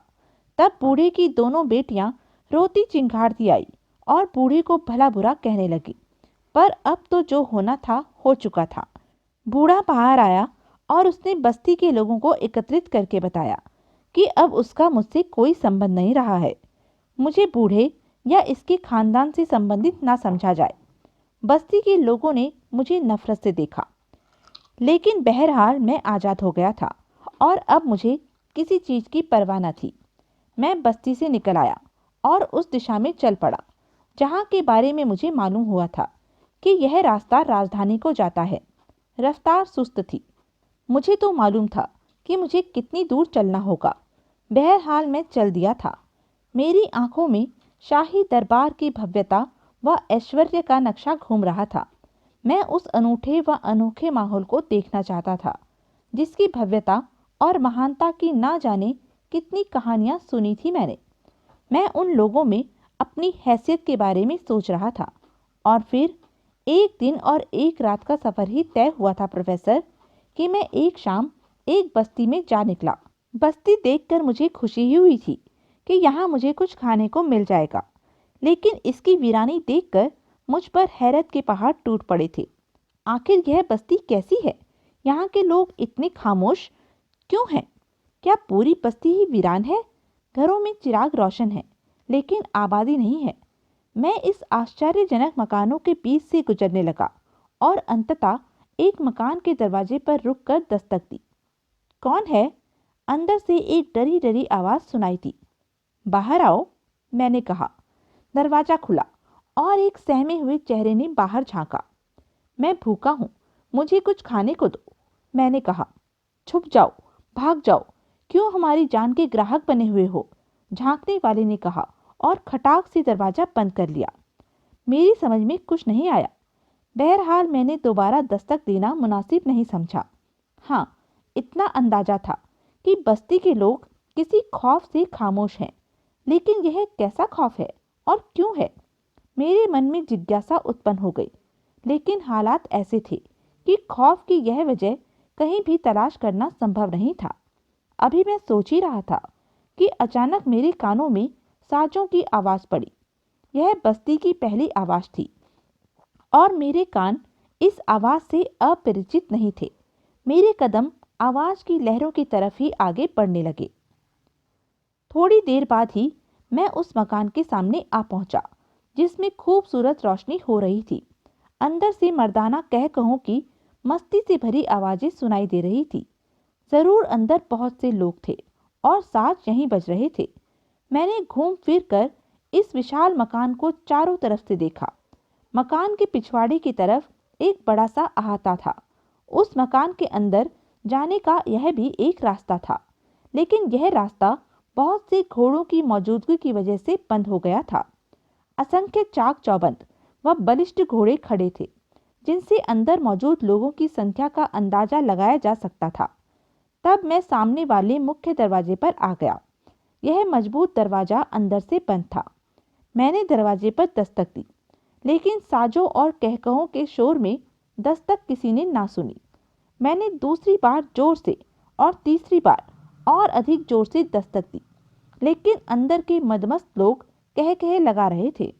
तब बूढ़े की दोनों बेटियां रोती चिंघाड़ती आई और बूढ़े को भला बुरा कहने लगी। पर अब तो जो होना था हो चुका था। बूढ़ा बाहर आया और उसने बस्ती के लोगों को एकत्रित करके बताया कि अब उसका मुझसे कोई संबंध नहीं रहा है। मुझे बूढ़े या इसके खानदान से संबंधित ना समझा जाए। बस्ती के लोगों ने मुझे नफरत से देखा, लेकिन बहरहाल मैं आज़ाद हो गया था और अब मुझे किसी चीज़ की परवाह न थी। मैं बस्ती से निकल आया और उस दिशा में चल पड़ा जहाँ के बारे में मुझे मालूम हुआ था कि यह रास्ता राजधानी को जाता है। रफ्तार सुस्त थी। मुझे तो मालूम था कि मुझे कितनी दूर चलना होगा। बहरहाल मैं चल दिया था। मेरी आंखों में शाही दरबार की भव्यता व ऐश्वर्य का नक्शा घूम रहा था। मैं उस अनूठे व अनोखे माहौल को देखना चाहता था जिसकी भव्यता और महानता की ना जाने कितनी कहानियां सुनी थी मैंने। मैं उन लोगों में अपनी हैसियत के बारे में सोच रहा था। और फिर एक दिन और एक रात का सफ़र ही तय हुआ था प्रोफेसर कि मैं एक शाम एक बस्ती में जा निकला। बस्ती देखकर मुझे खुशी ही हुई थी कि यहाँ मुझे कुछ खाने को मिल जाएगा, लेकिन इसकी वीरानी देखकर मुझ पर हैरत के पहाड़ टूट पड़े थे। आखिर यह बस्ती कैसी है? यहाँ के लोग इतने खामोश क्यों हैं? क्या पूरी बस्ती ही वीरान है? घरों में चिराग रोशन है, लेकिन आबादी नहीं है। मैं इस आश्चर्यजनक मकानों के बीच से गुजरने लगा और अंततः एक मकान के दरवाजे पर रुककर दस्तक दी। कौन है? अंदर से एक डरी डरी आवाज़ सुनाई दी। बाहर आओ, मैंने कहा। दरवाज़ा खुला और एक सहमे हुए चेहरे ने बाहर झांका। मैं भूखा हूँ, मुझे कुछ खाने को दो, मैंने कहा। छुप जाओ, भाग जाओ, क्यों हमारी जान के ग्राहक बने हुए हो? झांकने वाले ने कहा और खटाक से दरवाज़ा बंद कर लिया। मेरी समझ में कुछ नहीं आया। बहरहाल मैंने दोबारा दस्तक देना मुनासिब नहीं समझा। हाँ, इतना अंदाजा था कि बस्ती के लोग किसी खौफ से खामोश हैं, लेकिन यह कैसा खौफ है और क्यों है? मेरे मन में जिज्ञासा उत्पन्न हो गई, लेकिन हालात ऐसे थे कि खौफ की यह वजह कहीं भी तलाश करना संभव नहीं था। अभी मैं सोच ही रहा था कि अचानक मेरे कानों में साजों की आवाज़ पड़ी। यह बस्ती की पहली आवाज़ थी और मेरे कान इस आवाज़ से अपरिचित नहीं थे। मेरे कदम आवाज की लहरों की तरफ ही आगे बढ़ने लगे। थोड़ी देर बाद ही मैं उस मकान के सामने आ पहुंचा, जिसमें खूबसूरत रोशनी हो रही थी। अंदर से मर्दाना कह कहूं की मस्ती से भरी आवाजें सुनाई दे रही थी। जरूर अंदर बहुत से लोग थे और साज यहीं बज रहे थे। मैंने घूम फिर कर इस विशाल मकान को चारों तरफ से देखा। मकान के पिछवाड़े की तरफ एक बड़ा सा अहाता था। उस मकान के अंदर जाने का यह भी एक रास्ता था, लेकिन यह रास्ता बहुत से घोड़ों की मौजूदगी की वजह से बंद हो गया था। असंख्य चाक चौबंद व बलिष्ठ घोड़े खड़े थे, जिनसे अंदर मौजूद लोगों की संख्या का अंदाजा लगाया जा सकता था। तब मैं सामने वाले मुख्य दरवाजे पर आ गया। यह मजबूत दरवाजा अंदर से बंद था। मैंने दरवाजे पर दस्तक दी, लेकिन साजों और कहकहों के शोर में दस्तक किसी ने ना सुनी। मैंने दूसरी बार जोर से और तीसरी बार और अधिक जोर से दस्तक दी, लेकिन अंदर के मदमस्त लोग कह कह लगा रहे थे।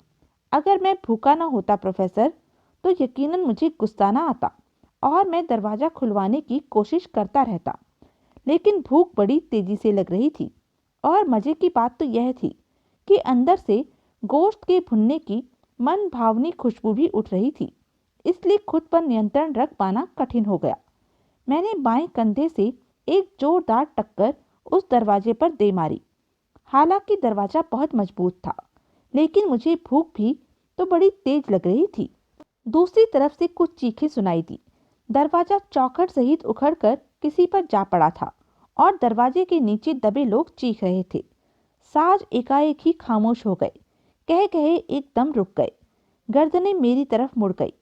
अगर मैं भूखा ना होता प्रोफेसर, तो यकीनन मुझे गुस्सा ना आता और मैं दरवाज़ा खुलवाने की कोशिश करता रहता। लेकिन भूख बड़ी तेजी से लग रही थी और मज़े की बात तो यह थी कि अंदर से गोश्त के भुनने की मन भावनी खुशबू भी उठ रही थी। इसलिए खुद पर नियंत्रण रख पाना कठिन हो गया। मैंने बाएं कंधे से एक जोरदार टक्कर उस दरवाजे पर दे मारी। हालांकि दरवाजा बहुत मजबूत था, लेकिन मुझे भूख भी तो बड़ी तेज लग रही थी। दूसरी तरफ से कुछ चीखें सुनाई दी। दरवाजा चौखट सहित उखड़कर किसी पर जा पड़ा था और दरवाजे के नीचे दबे लोग चीख रहे थे। साज एकाएक ही खामोश हो गए, कह कहे एकदम रुक गए। गर्दनें मेरी तरफ मुड़ गई।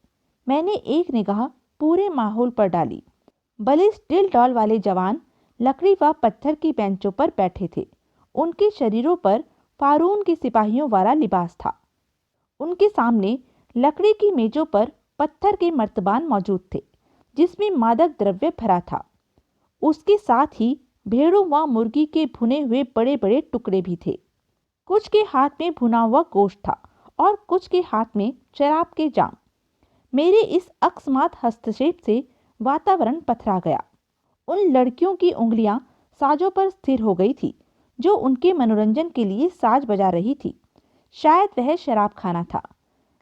मैंने एक निगाह पूरे माहौल पर डाली। बलिष्ठ दिल डॉल वाले जवान लकड़ी व पत्थर की बेंचों पर बैठे थे। उनके शरीरों पर फारून के सिपाहियों वाला लिबास था। उनके सामने लकड़ी की मेजों पर पत्थर के मर्तबान मौजूद थे, जिसमें मादक द्रव्य भरा था। उसके साथ ही भेड़ों व मुर्गी के भुने हुए बड़े बड़े टुकड़े भी थे। कुछ के हाथ में भुना हुआ गोश्त था और कुछ के हाथ में शराब के जाम। मेरे इस अकस्मात हस्तक्षेप से वातावरण पथरा गया। उन लड़कियों की उंगलियां साजों पर स्थिर हो गई थी, जो उनके मनोरंजन के लिए साज बजा रही थी। शायद वह शराब खाना था,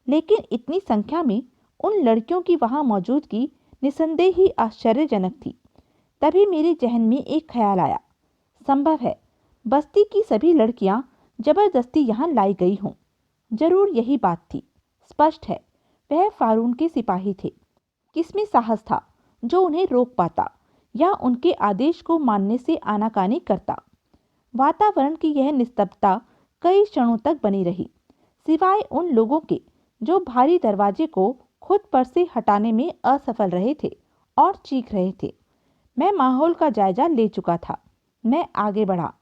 लेकिन इतनी संख्या में उन लड़कियों की वहां मौजूदगी निसंदेह ही आश्चर्यजनक थी। तभी मेरे जहन में एक ख्याल आया। संभव है बस्ती की सभी लड़कियां जबरदस्ती यहाँ लाई गई हों। जरूर यही बात थी। स्पष्ट है वह फारून के सिपाही थे। किसमें साहस था जो उन्हें रोक पाता या उनके आदेश को मानने से आनाकानी करता। वातावरण की यह निस्तब्धता कई क्षणों तक बनी रही, सिवाय उन लोगों के जो भारी दरवाजे को खुद पर से हटाने में असफल रहे थे और चीख रहे थे। मैं माहौल का जायजा ले चुका था। मैं आगे बढ़ा।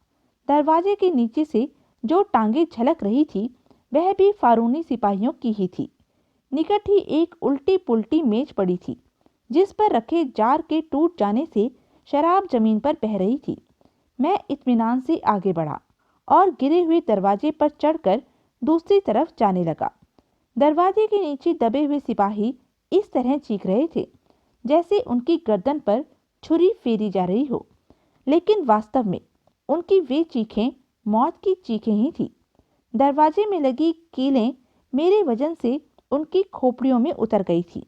दरवाजे के नीचे से जो टांगे झलक रही थी, वह भी फारूनी सिपाहियों की ही थी। निकट ही एक उल्टी पुल्टी मेज पड़ी थी, जिस पर रखे जार के टूट जाने से शराब जमीन पर बह रही थी। मैं इत्मीनान से आगे बढ़ा और गिरे हुए दरवाजे पर चढ़कर दूसरी तरफ जाने लगा। दरवाजे के नीचे दबे हुए सिपाही इस तरह चीख रहे थे जैसे उनकी गर्दन पर छुरी फेरी जा रही हो, लेकिन वास्तव में उनकी वे चीखें मौत की चीखें ही थी। दरवाजे में लगी कीलें मेरे वजन से उनकी खोपड़ियों में उतर गई थी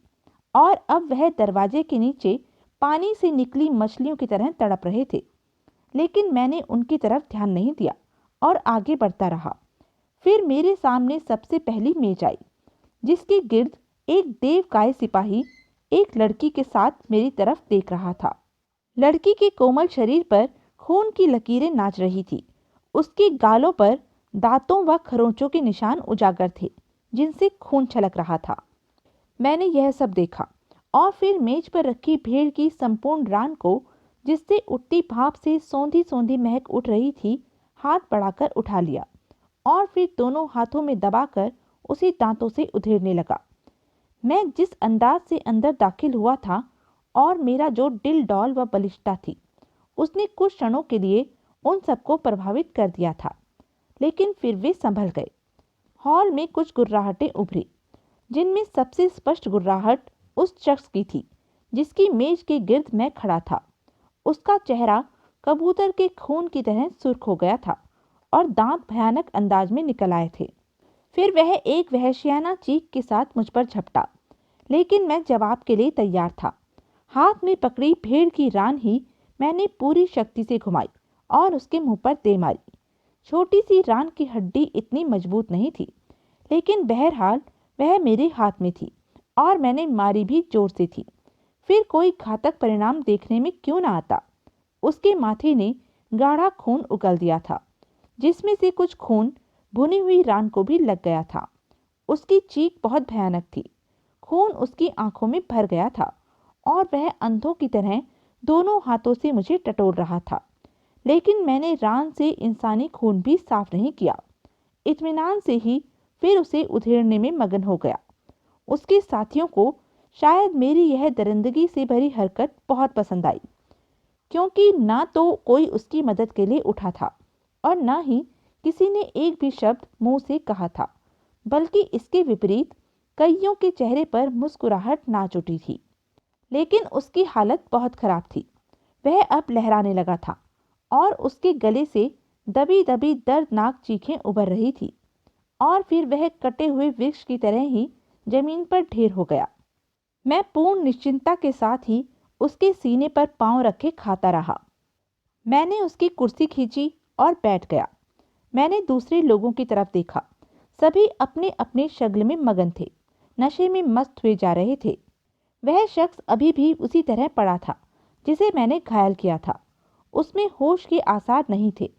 और अब वह दरवाजे के नीचे पानी से निकली मछलियों की तरह तड़प रहे थे। लेकिन मैंने उनकी तरफ ध्यान नहीं दिया और आगे बढ़ता रहा। फिर मेरे सामने सबसे पहली मेज आई, जिसके गिर्द एक देवकाय सिपाही एक लड़की के साथ मेरी तरफ देख रहा था। लड़की के कोमल शरीर पर खून की लकीरें नाच रही थी। उसके गालों पर दांतों व खरोंचों के निशान उजागर थे, जिनसे खून छलक रहा था। मैंने यह सब देखा और फिर मेज पर रखी भेड़ की संपूर्ण रान को, जिससे उठती भाप से सौंधी सौंधी महक उठ रही थी, हाथ बढ़ाकर उठा लिया और फिर दोनों हाथों में दबाकर उसे दांतों से उधेड़ने लगा। मैं जिस अंदाज से अंदर दाखिल हुआ था और मेरा जो दिल डौल व बलिष्ठता थी, उसने कुछ क्षणों के लिए उन सबको प्रभावित कर दिया था, लेकिन फिर वे संभल गए। हॉल में कुछ गुर्राहटें उभरी, जिनमें सबसे स्पष्ट गुर्राहट उस शख्स की थी जिसकी मेज के गिर्द मैं खड़ा था। उसका चेहरा कबूतर के खून की तरह सुर्ख हो गया था और दांत भयानक अंदाज में निकल आए थे। फिर वह एक वहशियाना चीख के साथ मुझ पर झपटा, लेकिन मैं जवाब के लिए तैयार था। हाथ में पकड़ी भेड़ की रान ही मैंने पूरी शक्ति से घुमाई और उसके मुंह पर दे मारी। छोटी सी रान की हड्डी इतनी मजबूत नहीं थी, लेकिन बहरहाल वह मेरे हाथ में थी और मैंने मारी भी जोर से थी। फिर कोई घातक परिणाम देखने में क्यों ना आता। उसके माथे ने गाढ़ा खून उगल दिया था, जिसमें से कुछ खून भुनी हुई रान को भी लग गया था। उसकी चीख बहुत भयानक थी। खून उसकी आंखों में भर गया था और वह अंधों की तरह दोनों हाथों से मुझे टटोल रहा था। लेकिन मैंने रान से इंसानी खून भी साफ नहीं किया। इत्मीनान से ही फिर उसे उधेड़ने में मगन हो गया। उसके साथियों को शायद मेरी यह दरिंदगी से भरी हरकत बहुत पसंद आई, क्योंकि ना तो कोई उसकी मदद के लिए उठा था और ना ही किसी ने एक भी शब्द मुंह से कहा था, बल्कि इसके विपरीत कईयों के चेहरे पर मुस्कुराहट नाच उठी थी। लेकिन उसकी हालत बहुत खराब थी। वह अब लहराने लगा था और उसके गले से दबी दबी दर्दनाक चीखें उभर रही थी और फिर वह कटे हुए वृक्ष की तरह ही जमीन पर ढेर हो गया। मैं पूर्ण निश्चिंतता के साथ ही उसके सीने पर पांव रखे खाता रहा। मैंने उसकी कुर्सी खींची और बैठ गया। मैंने दूसरे लोगों की तरफ देखा। सभी अपने अपने शगल में मगन थे, नशे में मस्त हुए जा रहे थे। वह शख्स अभी भी उसी तरह पड़ा था जिसे मैंने घायल किया था। उसमें होश के आसार नहीं थे,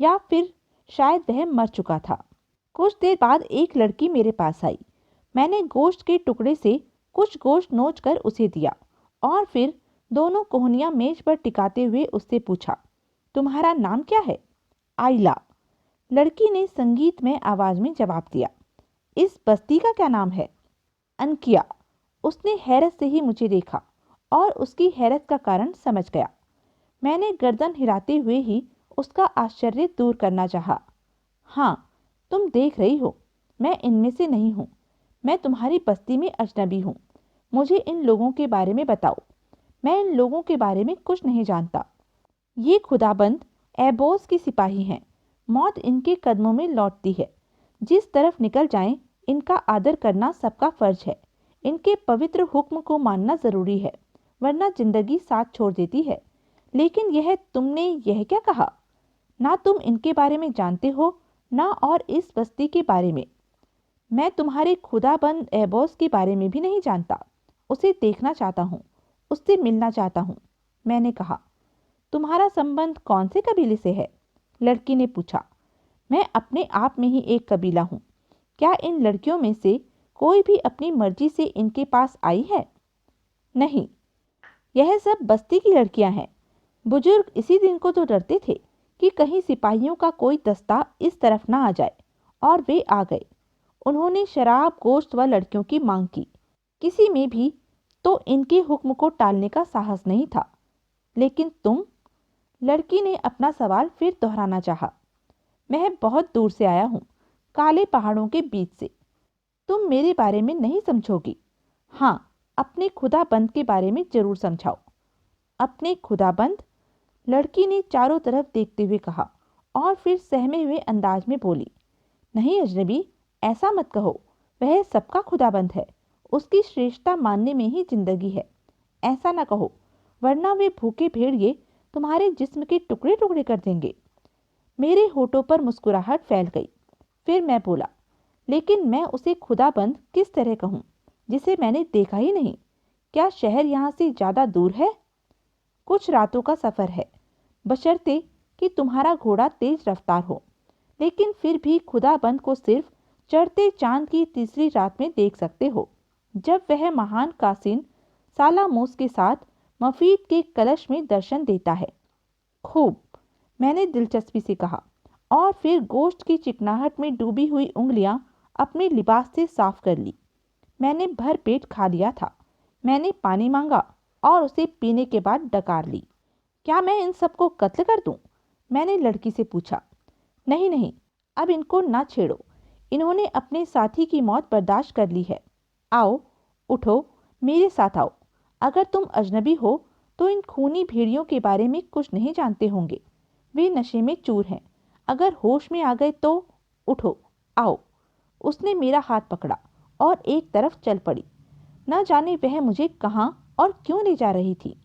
या फिर शायद वह मर चुका था। कुछ देर बाद एक लड़की मेरे पास आई। मैंने गोश्त के टुकड़े से कुछ गोश्त नोच कर उसे दिया और फिर दोनों कोहनियां मेज पर टिकाते हुए उससे पूछा, तुम्हारा नाम क्या है? आइला। लड़की ने संगीतमय आवाज में जवाब दिया। इस बस्ती का क्या नाम है? अनकिया। उसने हैरत से ही मुझे देखा और उसकी हैरत का कारण समझ गया। मैंने गर्दन हिलाते हुए ही उसका आश्चर्य दूर करना चाहा। हाँ, तुम देख रही हो, मैं इनमें से नहीं हूँ। मैं तुम्हारी बस्ती में अजनबी हूँ। मुझे इन लोगों के बारे में बताओ। मैं इन लोगों के बारे में कुछ नहीं जानता। ये खुदाबंद एबोस के सिपाही हैं। मौत इनके कदमों में लौटती है। जिस तरफ निकल जाएं, इनका आदर करना सबका फर्ज है। इनके पवित्र हुक्म को मानना जरूरी है, वरना जिंदगी साथ छोड़ देती है। लेकिन तुमने यह क्या कहा? ना तुम इनके बारे में जानते हो, ना और इस बस्ती के बारे में। मैं तुम्हारे खुदाबंद एबोस के बारे में भी नहीं जानता। उसे देखना चाहता हूँ, उससे मिलना चाहता हूँ, मैंने कहा। तुम्हारा संबंध कौन से कबीले से है? लड़की ने पूछा। मैं अपने आप में ही एक कबीला हूँ। क्या इन लड़कियों में से कोई भी अपनी मर्जी से इनके पास आई है? नहीं, यह सब बस्ती की लड़कियां हैं। बुजुर्ग इसी दिन को तो डरते थे कि कहीं सिपाहियों का कोई दस्ता इस तरफ ना आ जाए, और वे आ गए। उन्होंने शराब, गोश्त व लड़कियों की मांग की। किसी में भी तो इनके हुक्म को टालने का साहस नहीं था। लेकिन तुम? लड़की ने अपना सवाल फिर दोहराना चाहा। मैं बहुत दूर से आया हूँ, काले पहाड़ों के बीच से। तुम मेरे बारे में नहीं समझोगी। हाँ, अपने खुदाबंद के बारे में जरूर समझाओ। अपने खुदाबंद? लड़की ने चारों तरफ देखते हुए कहा और फिर सहमे हुए अंदाज में बोली, नहीं अजनबी, ऐसा मत कहो। वह सबका खुदाबंद है। उसकी श्रेष्ठता मानने में ही जिंदगी है। ऐसा ना कहो, वरना वे भूखे भेड़िए तुम्हारे जिस्म के टुकड़े टुकड़े कर देंगे। मेरे होठों पर मुस्कुराहट फैल गई। फिर मैं बोला, लेकिन मैं उसे खुदाबंद किस तरह कहूँ जिसे मैंने देखा ही नहीं? क्या शहर यहाँ से ज़्यादा दूर है? कुछ रातों का सफ़र है, बशर्ते कि तुम्हारा घोड़ा तेज रफ्तार हो। लेकिन फिर भी खुदाबंद को सिर्फ चढ़ते चांद की तीसरी रात में देख सकते हो, जब वह महान कासिन सालामोस के साथ मफीद के कलश में दर्शन देता है। खूब, मैंने दिलचस्पी से कहा, और फिर गोश्त की चिकनाहट में डूबी हुई उंगलियां अपने लिबास से साफ कर ली। मैंने भर पेट खा लिया था। मैंने पानी मांगा और उसे पीने के बाद डकार ली। क्या मैं इन सबको कत्ल कर दूं? मैंने लड़की से पूछा। नहीं नहीं, अब इनको ना छेड़ो। इन्होंने अपने साथी की मौत बर्दाश्त कर ली है। आओ, उठो, मेरे साथ आओ। अगर तुम अजनबी हो तो इन खूनी भेड़ियों के बारे में कुछ नहीं जानते होंगे। वे नशे में चूर हैं। अगर होश में आ गए तो उठो, आओ। उसने मेरा हाथ पकड़ा और एक तरफ चल पड़ी। न जाने वह मुझे कहाँ और क्यों ले जा रही थी।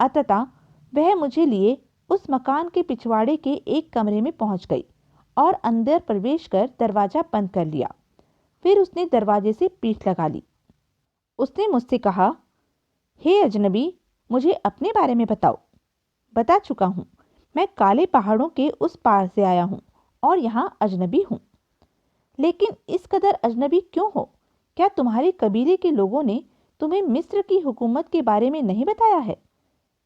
अंततः वह मुझे लिए उस मकान के पिछवाड़े के एक कमरे में पहुंच गई और अंदर प्रवेश कर दरवाजा बंद कर लिया। फिर उसने दरवाजे से पीठ लगा ली। उसने मुझसे कहा, हे अजनबी, मुझे अपने बारे में बताओ। बता चुका हूँ, मैं काले पहाड़ों के उस पार से आया हूँ और यहाँ अजनबी हूँ। लेकिन इस कदर अजनबी क्यों हो? क्या तुम्हारे कबीले के लोगों ने तुम्हें मिस्र की हुकूमत के बारे में नहीं बताया है?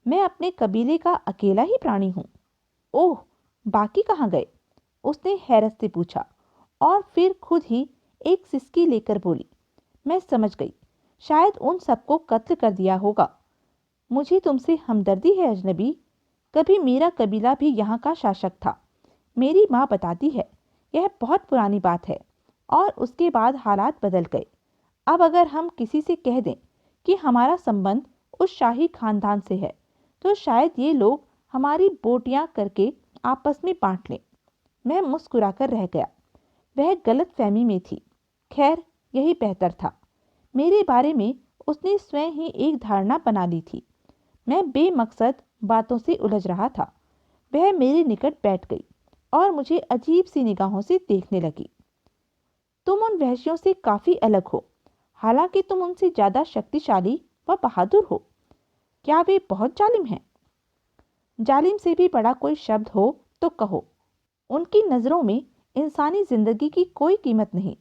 मैं अपने कबीले का अकेला ही प्राणी हूँ। ओह, बाकी कहाँ गए? उसने हैरत से पूछा और फिर खुद ही एक सिसकी लेकर बोली, मैं समझ गई, शायद उन सबको कत्ल कर दिया होगा। मुझे तुमसे हमदर्दी है अजनबी। कभी मेरा कबीला भी यहाँ का शासक था। मेरी माँ बताती है, यह बहुत पुरानी बात है और उसके बाद हालात बदल गए। अब अगर हम किसी से कह दें कि हमारा संबंध उस शाही खानदान से है, तो शायद ये लोग हमारी बोटियां करके आपस में बांट लें। मैं मुस्कुराकर रह गया। वह गलत फहमी में थी। खैर, यही बेहतर था। मेरे बारे में उसने स्वयं ही एक धारणा बना ली थी। मैं बेमकसद बातों से उलझ रहा था। वह मेरे निकट बैठ गई और मुझे अजीब सी निगाहों से देखने लगी। तुम उन वहशियों से काफी अलग हो, हालांकि तुम उनसे ज्यादा शक्तिशाली व बहादुर हो। क्या वे बहुत जालिम हैं? जालिम से भी बड़ा कोई शब्द हो तो कहो। उनकी नज़रों में इंसानी जिंदगी की कोई कीमत नहीं।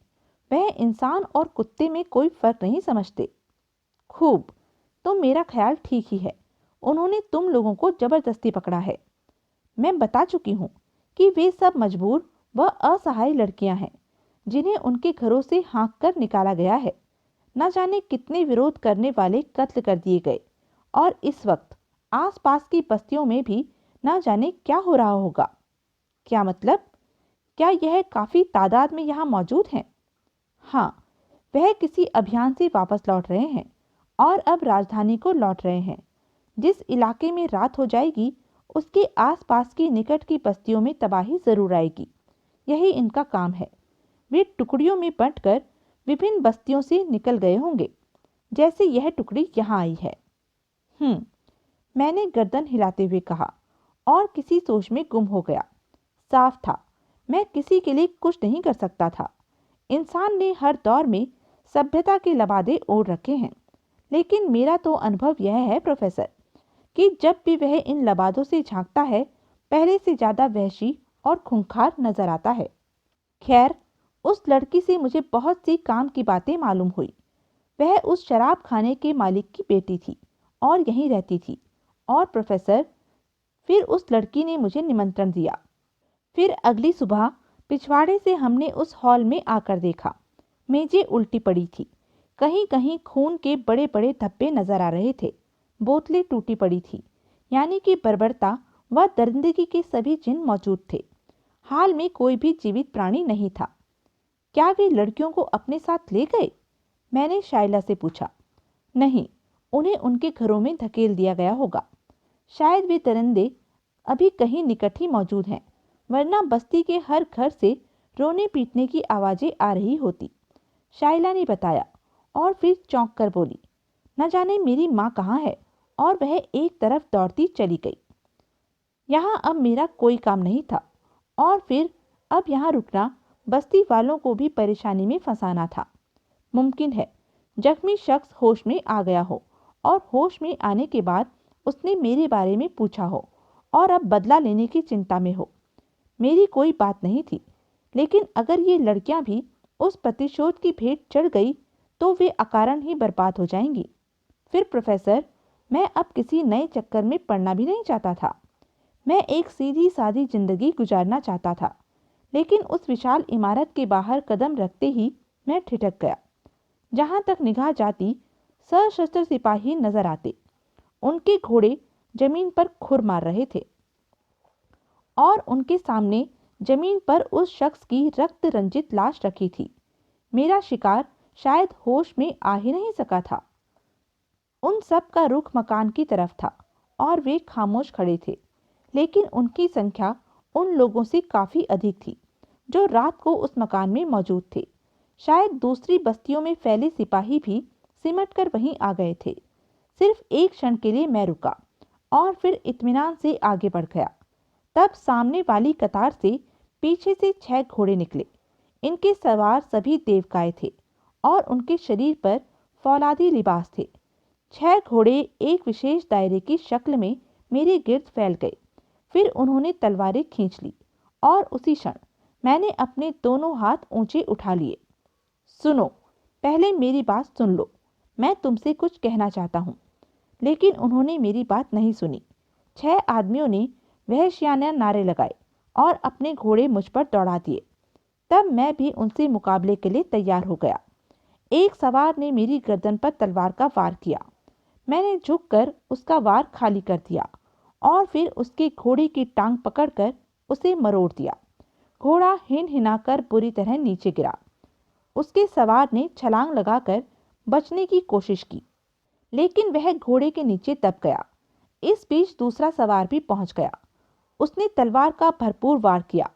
वह इंसान और कुत्ते में कोई फर्क नहीं समझते। खूब, तो मेरा ख्याल ठीक ही है। उन्होंने तुम लोगों को जबरदस्ती पकड़ा है। मैं बता चुकी हूँ कि वे सब मजबूर व असहाय लड़कियां हैं जिन्हें उनके घरों से हाँक कर निकाला गया है। न जाने कितने विरोध करने वाले कत्ल कर दिए गए और इस वक्त आसपास की बस्तियों में भी न जाने क्या हो रहा होगा। क्या मतलब? क्या यह काफी तादाद में यहाँ मौजूद हैं? हाँ, वह किसी अभियान से वापस लौट रहे हैं और अब राजधानी को लौट रहे हैं। जिस इलाके में रात हो जाएगी उसके आसपास की निकट की बस्तियों में तबाही जरूर आएगी। यही इनका काम है। वे टुकड़ियों में बंटकर विभिन्न बस्तियों से निकल गए होंगे, जैसे यह टुकड़ी यहाँ आई है। मैंने गर्दन हिलाते हुए कहा और किसी सोच में गुम हो गया। साफ था, मैं किसी के लिए कुछ नहीं कर सकता था। इंसान ने हर दौर में सभ्यता के लबादे ओढ़ रखे हैं, लेकिन मेरा तो अनुभव यह है प्रोफेसर कि जब भी वह इन लबादों से झांकता है, पहले से ज्यादा वहशी और खूंखार नजर आता है। खैर, उस लड़की से मुझे बहुत सी काम की बातें मालूम हुई। वह उस शराब खाने के मालिक की बेटी थी और यहीं रहती थी। और प्रोफेसर, फिर उस लड़की ने मुझे निमंत्रण दिया। फिर अगली सुबह पिछवाड़े से हमने उस हॉल में आकर देखा। मेजें उल्टी पड़ी थी, कहीं कहीं खून के बड़े बड़े धब्बे नजर आ रहे थे। बोतलें टूटी पड़ी थी, यानी कि बर्बरता व दरिंदगी के सभी चिन्ह मौजूद थे। हाल में कोई भी जीवित प्राणी नहीं था। क्या वे लड़कियों को अपने साथ ले गए? मैंने शाइला से पूछा। नहीं, उन्हें उनके घरों में धकेल दिया गया होगा। शायद वे दरिंदे अभी कहीं निकट ही मौजूद हैं, वरना बस्ती के हर घर से रोने पीटने की आवाजें आ रही होती। शाइला ने बताया और फिर चौंक कर बोली, न जाने मेरी माँ कहाँ है। और वह एक तरफ दौड़ती चली गई। यहाँ अब मेरा कोई काम नहीं था और फिर अब यहाँ रुकना बस्ती वालों को भी परेशानी में फंसाना था। मुमकिन है जख्मी शख्स होश में आ गया हो और होश में आने के बाद उसने मेरे बारे में पूछा हो और अब बदला लेने की चिंता में हो। मेरी कोई बात नहीं थी, लेकिन अगर ये लड़कियां भी उस प्रतिशोध की भेंट चढ़ गई तो वे अकारण ही बर्बाद हो जाएंगी। फिर प्रोफेसर, मैं अब किसी नए चक्कर में पड़ना भी नहीं चाहता था। मैं एक सीधी सादी जिंदगी गुजारना चाहता था, लेकिन उस विशाल इमारत के बाहर कदम रखते ही मैं ठिठक गया। जहां तक निगाह जाती सशस्त्र सिपाही नजर आते। उनके घोड़े जमीन पर खुर मार रहे थे और उनके सामने जमीन पर उस शख्स की रक्त रंजित लाश रखी थी। मेरा शिकार शायद होश में आ ही नहीं सका था। उन सब का रुख मकान की तरफ था और वे खामोश खड़े थे, लेकिन उनकी संख्या उन लोगों से काफी अधिक थी जो रात को उस मकान में मौजूद थे। शायद दूसरी बस्तियों में फैले सिपाही भी सिमटकर वहीं आ गए थे। सिर्फ एक क्षण के लिए मैं रुका और फिर इत्मीनान से आगे बढ़ गया। तब सामने वाली कतार से पीछे से 6 घोड़े निकले। इनके सवार सभी देवकाय थे और उनके शरीर पर फौलादी लिबास थे। 6 घोड़े एक विशेष दायरे की शक्ल में मेरे गिर्द फैल गए। फिर उन्होंने तलवारें खींच ली और उसी क्षण मैंने अपने दोनों हाथ ऊंचे उठा लिए। सुनो, पहले मेरी बात सुन लो, मैं तुमसे कुछ कहना चाहता हूँ। लेकिन उन्होंने मेरी बात नहीं सुनी। 6 आदमियों ने वहशियाना नारे लगाए और अपने घोड़े मुझ पर दौड़ा दिए। तब मैं भी उनसे मुकाबले के लिए तैयार हो गया। एक सवार ने मेरी गर्दन पर तलवार का वार किया। मैंने झुककर उसका वार खाली कर दिया और फिर उसके घोड़े की टांग पकड़कर उसे मरोड़ दिया। घोड़ा हिनहिनाकर बुरी तरह नीचे गिरा। उसके सवार ने छलांग लगाकर बचने की कोशिश की, लेकिन वह घोड़े के नीचे दब गया। इस बीच दूसरा सवार भी पहुंच गया। उसने तलवार का भरपूर वार किया,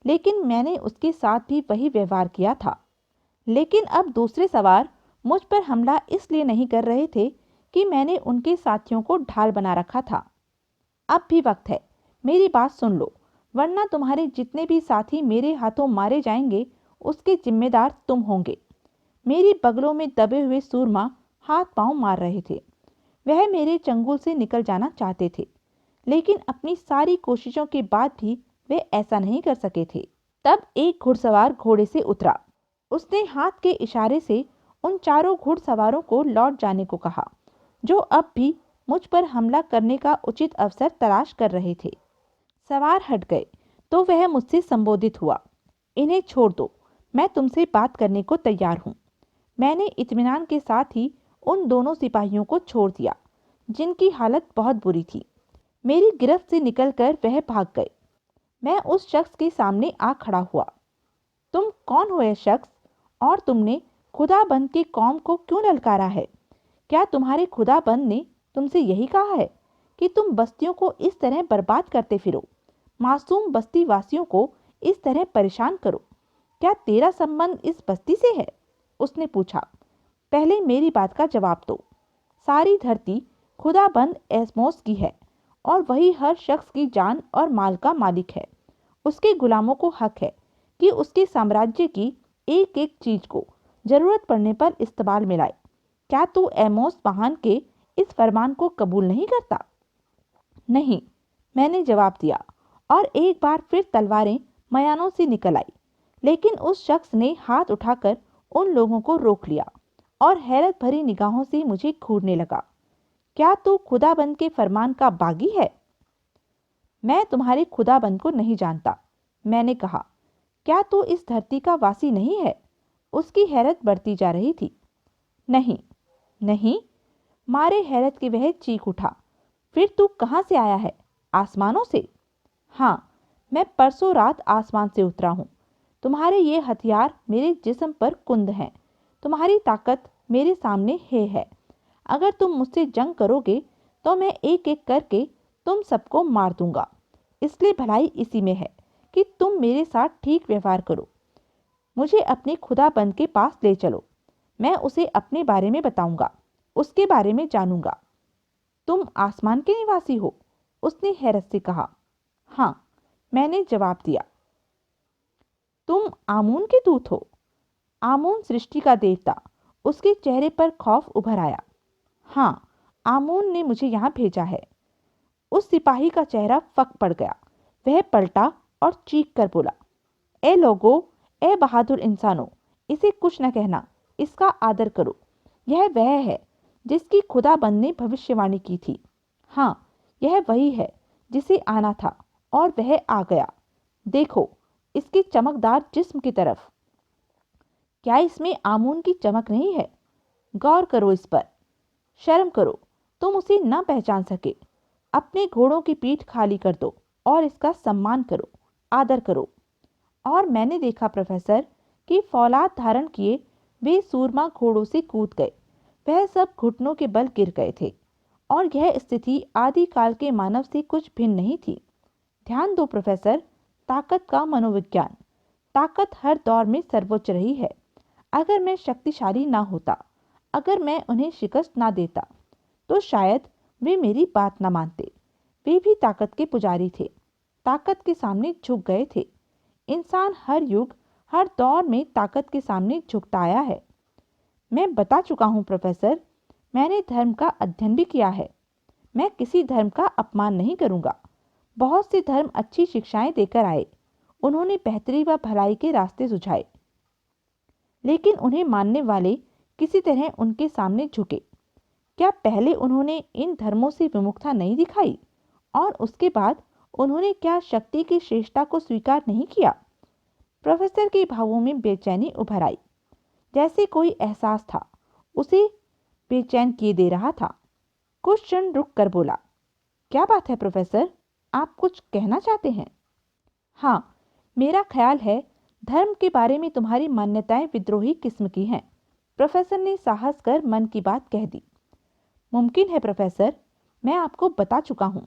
लेकिन मैंने उसके साथ भी वही व्यवहार किया था। लेकिन अब दूसरे सवार मुझ पर हमला इसलिए नहीं कर रहे थे कि मैंने उनके साथियों को ढाल बना रखा था। अब भी वक्त है, मेरी बात सुन लो, वरना तुम्हारे जितने भी साथी मेरे हाथों मारे जाएंगे उसके जिम्मेदार तुम होंगे। मेरी बगलों में दबे हुए सूरमा हाथ पांव मार रहे थे। वह मेरे चंगुल से निकल जाना चाहते थे, लेकिन अपनी सारी कोशिशों के बाद भी वे ऐसा नहीं कर सके थे। तब एक घुड़सवार घोड़े से उतरा। उसने हाथ के इशारे से उन चारों घुड़सवारों को लौट जाने को कहा, जो अब भी मुझ पर हमला करने का उचित अवसर तलाश कर रहे थे। सवार हट गए तो वह मुझसे संबोधित हुआ, इन्हें छोड़ दो, मैं तुमसे बात करने को तैयार हूँ। मैंने इत्मीनान के साथ ही उन दोनों सिपाहियों को छोड़ दिया, जिनकी हालत बहुत बुरी थी। मेरी गिरफ्त से निकलकर वह भाग गए। मैं उस शख्स के सामने आ खड़ा हुआ। तुम कौन हो यह शख्स, और तुमने खुदाबंद की कौम को क्यों ललकारा है? क्या तुम्हारे खुदाबंद ने तुमसे यही कहा है कि तुम बस्तियों को इस तरह बर्बाद करते फिरो, मासूम बस्ती वासियों को इस तरह परेशान करो? क्या तेरा संबंध इस बस्ती से है? उसने पूछा। पहले मेरी बात का जवाब दो। सारी धरती खुदाबंद एस्मोस की है और वही हर शख्स की जान और माल का मालिक है। उसके गुलामों को हक है कि उसके साम्राज्य की एक एक चीज को जरूरत पड़ने पर इस्तेमाल में लाए। क्या तू एमोस महान के इस फरमान को कबूल नहीं करता? नहीं, मैंने जवाब दिया, और एक बार फिर तलवारें मयानों से निकल आई। लेकिन उस शख्स ने हाथ उठाकर उन लोगों को रोक लिया और हैरत भरी निगाहों से मुझे घूरने लगा। क्या तू खुदाबंद के फरमान का बागी है? मैं तुम्हारे खुदाबंद को नहीं जानता, मैंने कहा। क्या तू इस धरती का वासी नहीं है? उसकी हैरत बढ़ती जा रही थी। नहीं, नहीं, मारे हैरत के वह चीख उठा। फिर तू कहाँ से आया है? आसमानों से? हाँ, मैं परसों रात आसमान से उतरा हूँ। तुम्हारे ये हथियार मेरे जिस्म पर कुंद हैं। तुम्हारी ताकत मेरे सामने है। अगर तुम मुझसे जंग करोगे तो मैं एक एक करके तुम सबको मार दूंगा। इसलिए भलाई इसी में है कि तुम मेरे साथ ठीक व्यवहार करो। मुझे अपने खुदाबंद के पास ले चलो, मैं उसे अपने बारे में बताऊंगा, उसके बारे में जानूंगा। तुम आसमान के निवासी हो? उसने हैरत से कहा। हाँ, मैंने जवाब दिया। तुम आमून के दूत हो? आमून सृष्टि का देवता। उसके चेहरे पर खौफ उभर आया। हाँ, आमून ने मुझे यहाँ भेजा है। उस सिपाही का चेहरा फक पड़ गया। वह पलटा और चीख कर बोला, ए लोगो, ए बहादुर इंसानों, इसे कुछ न कहना, इसका आदर करो। यह वह है जिसकी खुदाबंद ने भविष्यवाणी की थी। हाँ, यह वही है जिसे आना था और वह आ गया। देखो इसके चमकदार जिस्म की तरफ। क्या इसमें आमून की चमक नहीं है? गौर करो इस पर। शर्म करो, तुम उसे न पहचान सके। अपने घोड़ों की पीठ खाली कर दो और इसका सम्मान करो, आदर करो। और मैंने देखा प्रोफेसर कि फौलाद धारण किए वे सूरमा घोड़ों से कूद गए। वह सब घुटनों के बल गिर गए थे और यह स्थिति आदिकाल के मानव से कुछ भिन्न नहीं थी। ध्यान दो प्रोफेसर, ताकत का मनोविज्ञान। ताकत हर दौर में सर्वोच्च रही है। अगर मैं शक्तिशाली ना होता, अगर मैं उन्हें शिकस्त ना देता, तो शायद वे मेरी बात ना मानते। वे भी ताकत के पुजारी थे, ताकत के सामने झुक गए थे। इंसान हर युग, हर दौर में ताकत के सामने झुकता आया है। मैं बता चुका हूँ प्रोफेसर, मैंने धर्म का अध्ययन भी किया है। मैं किसी धर्म का अपमान नहीं करूँगा। बहुत से धर्म अच्छी शिक्षाएं देकर आए, उन्होंने बेहतरी व भलाई के रास्ते सुझाए, लेकिन उन्हें मानने वाले किसी तरह उनके सामने झुके। क्या पहले उन्होंने इन धर्मों से विमुखता नहीं दिखाई, और उसके बाद उन्होंने क्या शक्ति की श्रेष्ठता को स्वीकार नहीं किया? प्रोफेसर के भावों में बेचैनी उभर आई, जैसे कोई एहसास था उसे बेचैन किए दे रहा था। कुछ क्षण रुक कर बोला, क्या बात है प्रोफेसर, आप कुछ कहना चाहते हैं? हाँ, मेरा ख्याल है धर्म के बारे में तुम्हारी मान्यताएं विद्रोही किस्म की हैं। प्रोफेसर ने साहस कर मन की बात कह दी। मुमकिन है प्रोफेसर, मैं आपको बता चुका हूँ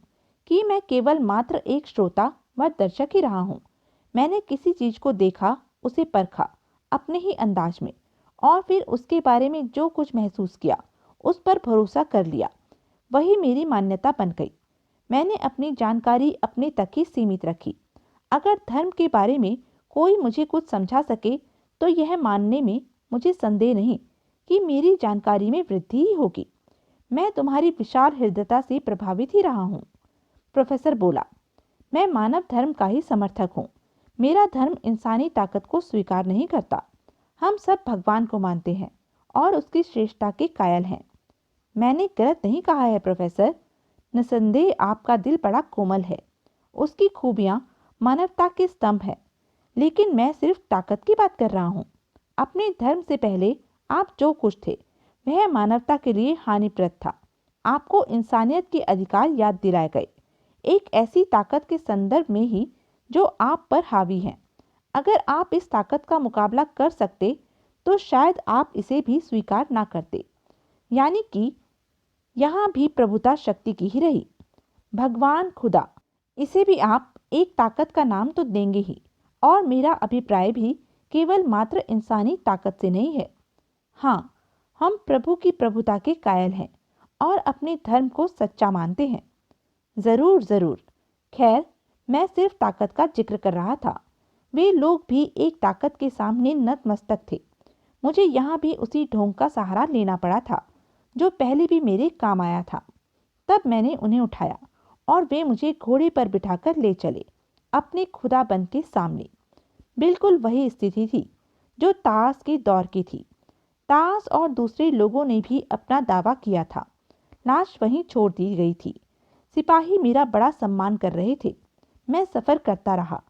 कि मैं केवल मात्र एक श्रोता व दर्शक ही रहा हूँ। मैंने किसी चीज को देखा, उसे परखा अपने ही अंदाज में, और फिर उसके बारे में जो कुछ महसूस किया उस पर भरोसा कर लिया। वही मेरी मान्यता बन गई। मैंने अपनी जानकारी अपने तक ही सीमित रखी। अगर धर्म के बारे में कोई मुझे कुछ समझा सके तो यह मानने में मुझे संदेह नहीं कि मेरी जानकारी में वृद्धि ही होगी। मैं तुम्हारी विशाल हृदयता से प्रभावित ही रहा हूँ। प्रोफेसर बोला, मैं मानव धर्म का ही समर्थक हूँ। मेरा धर्म इंसानी ताकत को स्वीकार नहीं करता। हम सब भगवान को मानते हैं और उसकी श्रेष्ठता के कायल हैं। मैंने गलत नहीं कहा है प्रोफेसर। निसंदेह आपका दिल बड़ा कोमल है, उसकी खूबियाँ मानवता के स्तंभ है। लेकिन मैं सिर्फ ताकत की बात कर रहा हूँ। अपने धर्म से पहले आप जो कुछ थे वह मानवता के लिए हानिप्रद था। आपको इंसानियत के अधिकार याद दिलाए गए, एक ऐसी ताकत के संदर्भ में ही जो आप पर हावी है। अगर आप इस ताकत का मुकाबला कर सकते तो शायद आप इसे भी स्वीकार ना करते। यानी कि यहाँ भी प्रभुता शक्ति की ही रही। भगवान, खुदा, इसे भी आप एक ताकत का नाम तो देंगे ही, और मेरा अभिप्राय भी केवल मात्र इंसानी ताकत से नहीं है। हाँ, हम प्रभु की प्रभुता के कायल हैं और अपने धर्म को सच्चा मानते हैं। जरूर जरूर। खैर, मैं सिर्फ ताकत का जिक्र कर रहा था। वे लोग भी एक ताकत के सामने नतमस्तक थे। मुझे यहाँ भी उसी ढोंग का सहारा लेना पड़ा था जो पहले भी मेरे काम आया था। तब मैंने उन्हें उठाया और वे मुझे घोड़े पर बिठाकर ले चले, अपने खुदाबंद के सामने। बिल्कुल वही स्थिति थी जो तास के दौर की थी। तास और दूसरे लोगों ने भी अपना दावा किया था। लाश वहीं छोड़ दी गई थी। सिपाही मेरा बड़ा सम्मान कर रहे थे। मैं सफ़र करता रहा।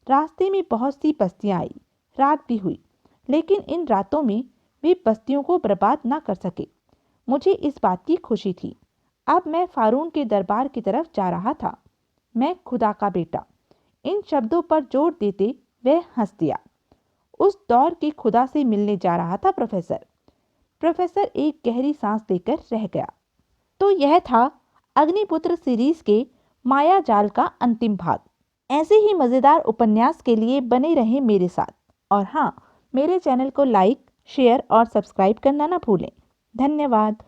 रास्ते में बहुत सी बस्तियां आई, रात भी हुई, लेकिन इन रातों में वे बस्तियों को बर्बाद ना कर सके। मुझे इस बात की खुशी थी। अब मैं फारून के दरबार की तरफ जा रहा था। मैं खुदा का बेटा, इन शब्दों पर जोर देते वह हंस दिया। उस दौर के खुदा से मिलने जा रहा था प्रोफेसर। प्रोफेसर एक गहरी सांस लेकर रह गया। तो यह था अग्निपुत्र सीरीज के माया जाल का अंतिम भाग। ऐसे ही मज़ेदार उपन्यास के लिए बने रहें मेरे साथ। और हाँ, मेरे चैनल को लाइक, शेयर और सब्सक्राइब करना ना भूलें। धन्यवाद।